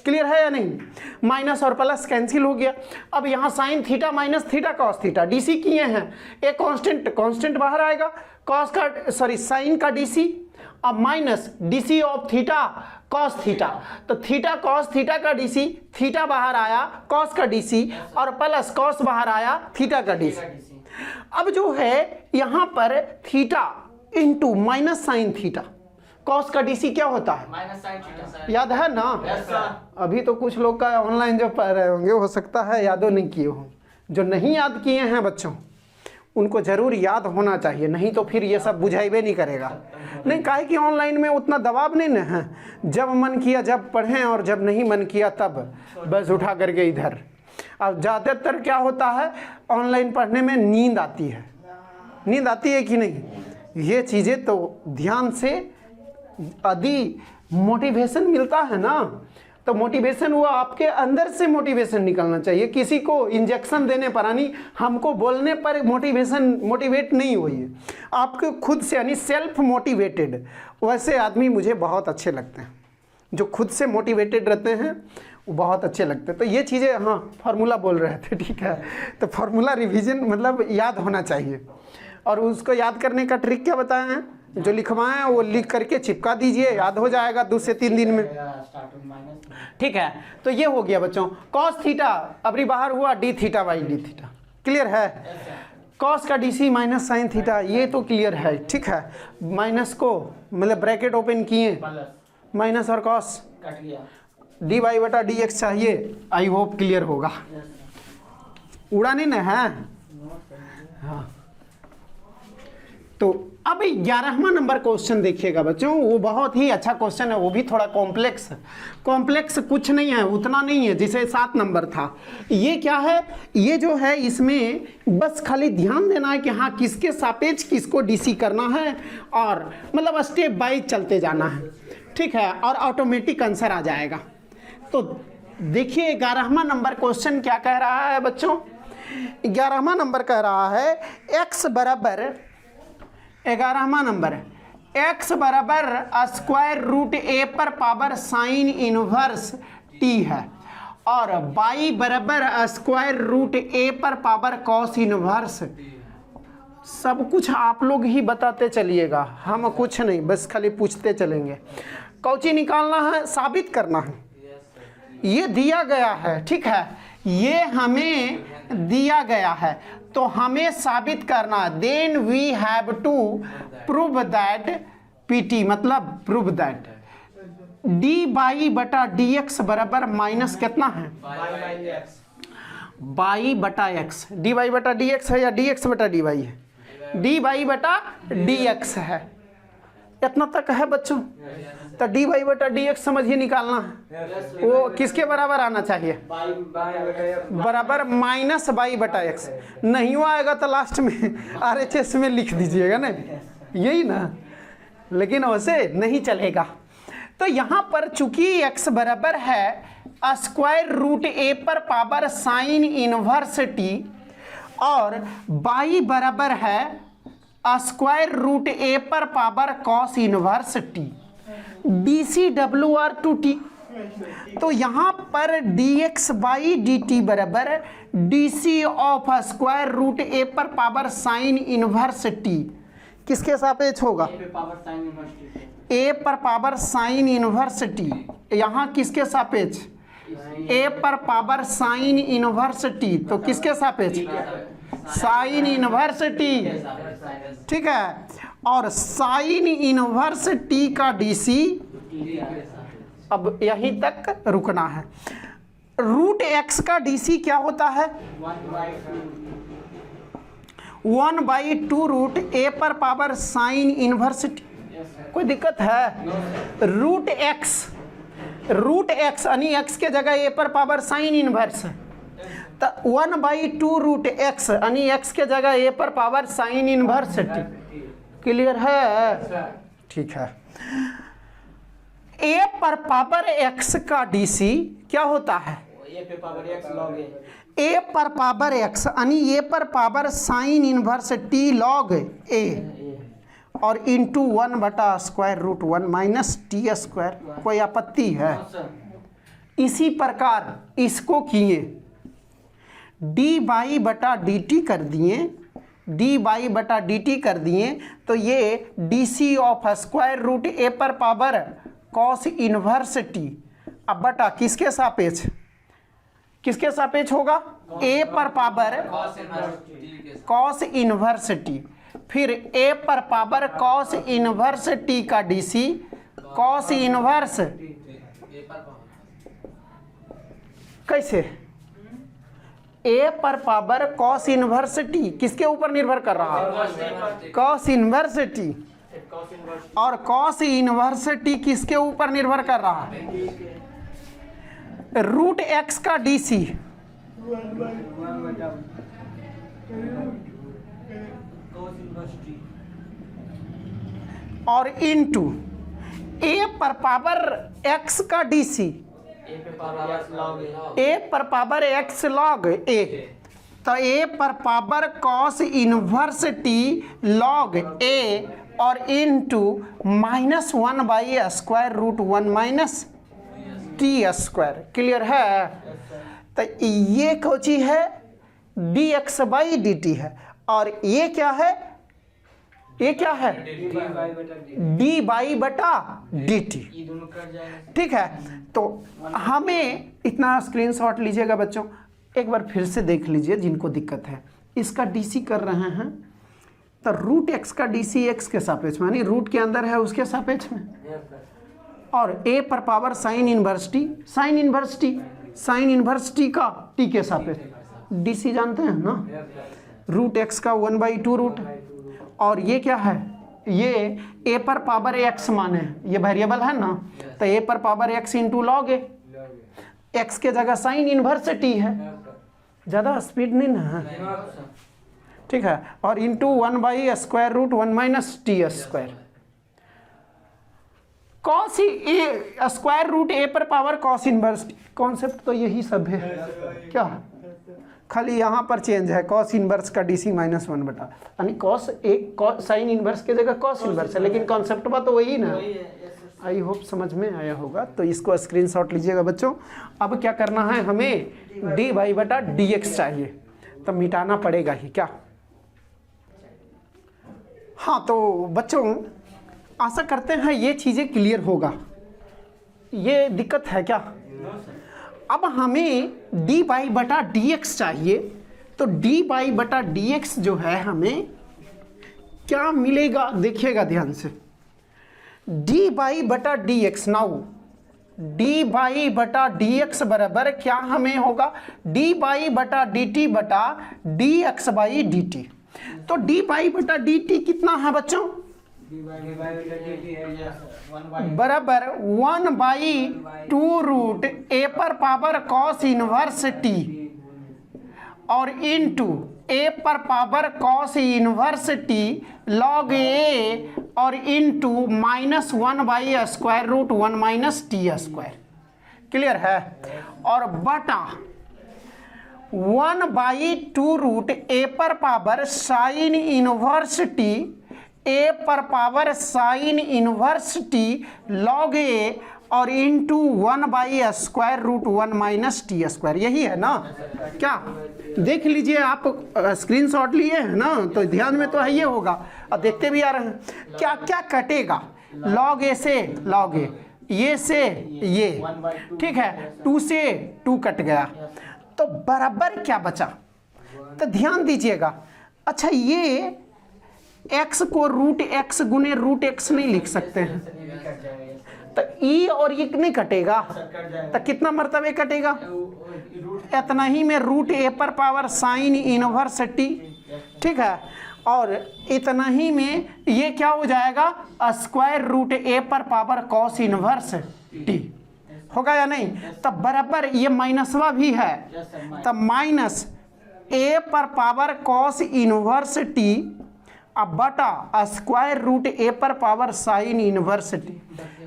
क्लियर है या नहीं? माइनस और प्लस कैंसिल हो गया। अब यहाँ sign theta minus theta cos theta DC किए हैं, एक कांस्टेंट कांस्टेंट बाहर आएगा, कॉस का सॉरी साइन का डीसी अब minus DC of theta cos theta, तो थीटा कॉस थीटा का डीसी, थीटा बाहर आया कॉस का डीसी और प्लस कॉस बाहर आया थीटा का डीसी। अब जो है यहाँ पर theta into minus sine theta, cos का डीसी क्या होता है माइनस साइन थीटा, याद है ना? अभी तो कुछ लोग का ऑनलाइन जो पढ़ रहे होंगे हो सकता है यादों नहीं किए हों। जो नहीं याद किए हैं बच्चों उनको जरूर याद होना चाहिए, नहीं तो फिर ये सब बुझाइबे नहीं करेगा। नहीं, काहे कि ऑनलाइन में उतना दबाव नहीं ना है, जब मन किया जब पढ़ें और जब नहीं मन किया तब बस उठा करके इधर। अब ज़्यादातर क्या होता है ऑनलाइन पढ़ने में नींद आती है, नींद आती है कि नहीं? ये चीज़ें तो ध्यान से यदि मोटिवेशन मिलता है ना, तो मोटिवेशन वो आपके अंदर से मोटिवेशन निकलना चाहिए, किसी को इंजेक्शन देने पर यानी हमको बोलने पर मोटिवेट नहीं हुई है, आपके खुद से यानी सेल्फ मोटिवेटेड। वैसे आदमी मुझे बहुत अच्छे लगते हैं, जो खुद से मोटिवेटेड रहते हैं वो बहुत अच्छे लगते हैं। तो ये चीज़ें, हाँ फार्मूला बोल रहे थे, ठीक है, तो फार्मूला रिवीजन मतलब याद होना चाहिए। और उसको याद करने का ट्रिक क्या बताए हैं, जो लिखवाएं वो लिख करके चिपका दीजिए, याद हो जाएगा 2 से 3 दिन में, ठीक है। तो ये हो गया बच्चों कॉस थीटा, अबरी बाहर हुआ D theta by D theta, clear है? कॉस का डीसी माइनस साइन थीटा, ये तो क्लियर है, ठीक है। माइनस को मतलब ब्रैकेट ओपन किए, माइनस और कॉस कट गया, डी वाई बटा डी एक्स चाहिए, आई होप क्लियर होगा। उड़ा नहीं ना है? हाँ, तो अब 11वां नंबर क्वेश्चन देखिएगा बच्चों, वो बहुत ही अच्छा क्वेश्चन है, वो भी थोड़ा कॉम्प्लेक्स है। कॉम्प्लेक्स कुछ नहीं है, उतना नहीं है जिसे 7 नंबर था। ये क्या है, ये जो है इसमें बस खाली ध्यान देना है कि हाँ किसके सापेक्ष किसको डीसी करना है, और मतलब स्टेप बाय चलते जाना है, ठीक है, और ऑटोमेटिक आंसर आ जाएगा। तो देखिए 11वां नंबर क्वेश्चन क्या कह रहा है बच्चों। 11वां नंबर कह रहा है x बराबर 11वां नंबर x बराबर स्क्वायर रूट a पर पावर साइन इनवर्स t है, और y बराबर स्क्वायर रूट a पर पावर कॉस इनवर्स। सब कुछ आप लोग ही बताते चलिएगा, हम कुछ नहीं, बस खाली पूछते चलेंगे। कौची निकालना है, साबित करना है। ये दिया गया है, ठीक है, ये हमें दिया गया है, तो हमें साबित करना। Then we have to prove that PT, मतलब प्रूव दैट डी बाई बटा डी एक्स बराबर माइनस कितना है, बाई बटा एक्स। डी बाई बटा डी एक्स है या डी एक्स बटा डी बाई है, डी बाई बटा डी एक्स है। इतना तक है बच्चों, तो डी बाई बटा डी एक्स समझिए निकालना है। वो किसके बराबर आना चाहिए, बराबर माइनस बाई बटा एक्स। नहीं हुआ आएगा तो लास्ट में RHS में लिख दीजिएगा ना, यही ना, लेकिन वैसे नहीं चलेगा। तो यहाँ पर चूंकि x बराबर है स्क्वायर रूट a पर पावर साइन इनवर्स t, और y बराबर है स्क्वायर रूट a पर power cos inverse t, dCWR2t। तो यहाँ पर dx बाई dt बराबर dC of square root a पर पावर साइन इनवर्स t किसके सापेक्ष होगा, a पर पावर साइन इनवर्स t। यहाँ किसके सापेक्ष, a पर पावर साइन इनवर्स t, तो किसके सापेक्ष, साइन इनवर्स t, ठीक है। और साइन इनवर्स t का डीसी, अब यहीं तक रुकना है। रूट x का डीसी क्या होता है, 1/2 रूट a पर पावर साइन इनवर्स t। कोई दिक्कत है, रूट x यानी x के जगह a पर पावर साइन इनवर्स, तो 1/2 रूट x यानी x के जगह a पर power sine inverse t। Clear है, ठीक है। a पर पावर x का डीसी क्या होता है, a पर पावर x यानी a पर power sine inverse t log a, और इंटू 1 बटा square root 1 minus T square. कोई आपत्ति है, इसी प्रकार इसको किए डी बाई बटा डी टी कर दिए, डी बाई बटा डी टी कर दिए, तो ये D C of square root A पर पावर कॉस इनवर्स टी, अब बटा किसके सापेक्ष, किसके सापेक्ष होगा, ए पर पावर कॉस इनवर्स टी, फिर ए पर पावर कॉस इनवर्स टी का डीसी कॉस इनवर्स, कैसे, ए पर पावर कॉस इनवर्स टी किसके ऊपर निर्भर कर रहा है, कॉस इनवर्स टी, और कॉस इनवर्स टी किसके ऊपर निर्भर कर रहा है, रूट एक्स का डीसी, और इनटू ए पर पावर एक्स का डीसी, ए पर पावर एक्स लॉग ए, तो ए पर power cos inverse T log A, और into -1 by square root 1 minus T square. Clear है, तो ये कौची है, D x by D T है, और ये क्या है, ये क्या है, डी बाई बटा डी टी, ठीक है। तो हमें इतना स्क्रीनशॉट लीजिएगा बच्चों, एक बार फिर से देख लीजिए जिनको दिक्कत है। इसका डीसी कर रहे हैं, तो रूट एक्स का डीसी एक्स के सापेक्ष में, यानी रूट के अंदर है उसके सापेक्ष में, और ए पर power sine inverse T, sine inverse T, sine inverse T का टी के सापेक्ष, डीसी जानते हैं ना, रूट एक्स का 1/2 रूट, और ये क्या है, ये a पर पावर x मान है, ये वेरिएबल है ना, तो a पर पावर x इंटू लॉग ए, x के जगह साइन इनवर्स t है, ज़्यादा स्पीड नहीं ना है, ठीक है, और into 1/√1 minus T square, cos A square root A पर power cos inverse T, concept तो यही सब है, क्या खाली यहाँ पर चेंज है, कॉस इनवर्स का DC -1 बटा, यानी कॉस एक साइन इनवर्स के जगह कॉस इनवर्स है, लेकिन कॉन्सेप्ट बात तो वही ना। आई होप समझ में आया होगा, तो इसको स्क्रीनशॉट लीजिएगा बच्चों। अब क्या करना है, हमें dy/dx चाहिए, तो मिटाना पड़ेगा ही क्या। हाँ तो बच्चों आशा करते हैं ये चीज़ें क्लियर होगा, ये दिक्कत है क्या। अब हमें dy/dx चाहिए, तो dy/dx जो है हमें क्या मिलेगा, देखिएगा ध्यान से, dy/dx, नाउ dy/dx बराबर क्या हमें होगा, dy/dt बटा dx/dt। तो dy/dt कितना है बच्चों, बराबर 1/2√a पर पावर cos इनवर्स t और इंटू a पर power cos inverse t log a और into -1/√1 minus T square, clear है, और बटा 1/2√a पर power sine inverse t, a पर power sine inverse t log a और इंटू 1/√1 माइनस टी स्क्वायर, यही है ना क्या। देख लीजिए आप, स्क्रीनशॉट लिए है ना, तो ध्यान में तो है ये होगा, अब देखते भी आ रहे हैं क्या क्या कटेगा, log a से log a, ये से ये, ठीक है, 2 से 2 कट गया, तो बराबर क्या बचा, तो ध्यान दीजिएगा। अच्छा ये x को √x गुने √x नहीं लिख सकते हैं, तो e और ये नहीं कटेगा, तो कितना मरतबे कटेगा, इतना ही में √a पर पावर साइन इनवर्स t, ठीक है, और इतना ही में ये क्या हो जाएगा, √a पर पावर cos इनवर्स t होगा या नहीं, तब बराबर ये माइनसवा भी है, तब माइनस a पर पावर cos इनवर्स t अब बटा √a पर पावर साइन इनवर्स t,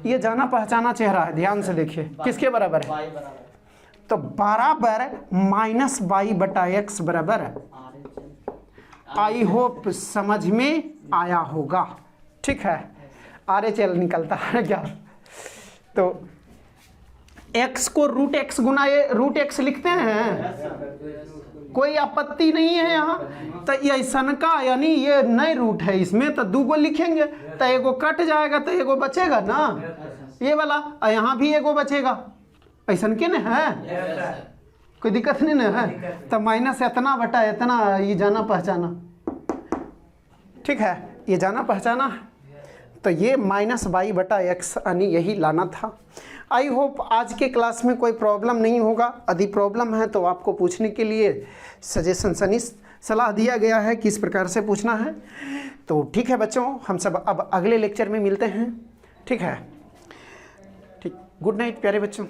ये जाना पहचाना चेहरा है, ध्यान से देखिए किसके बराबर है, तो बराबर -y/x बराबर है। आई होप समझ में आया होगा, ठीक है, RHL निकलता है क्या, तो x को √x गुना √x लिखते हैं, कोई आपत्ति नहीं है यहाँ, तो ये ऐसन का यानी ये नए रूट है, इसमें तो 2 गो लिखेंगे, तो एगो कट जाएगा तो एगो बचेगा ना, ये वाला, और यहाँ भी एगो बचेगा, ऐसन के न है, कोई दिक्कत नहीं ना है, तो माइनस इतना बटा इतना, ये जाना पहचाना, ठीक है, ये जाना पहचाना है, तो ये -y/x यानी यही लाना था। आई होप आज के क्लास में कोई प्रॉब्लम नहीं होगा, यदि प्रॉब्लम है तो आपको पूछने के लिए सजेशन सलाह दिया गया है किस प्रकार से पूछना है। तो ठीक है बच्चों, हम सब अब अगले लेक्चर में मिलते हैं, ठीक है, ठीक, गुड नाइट प्यारे बच्चों।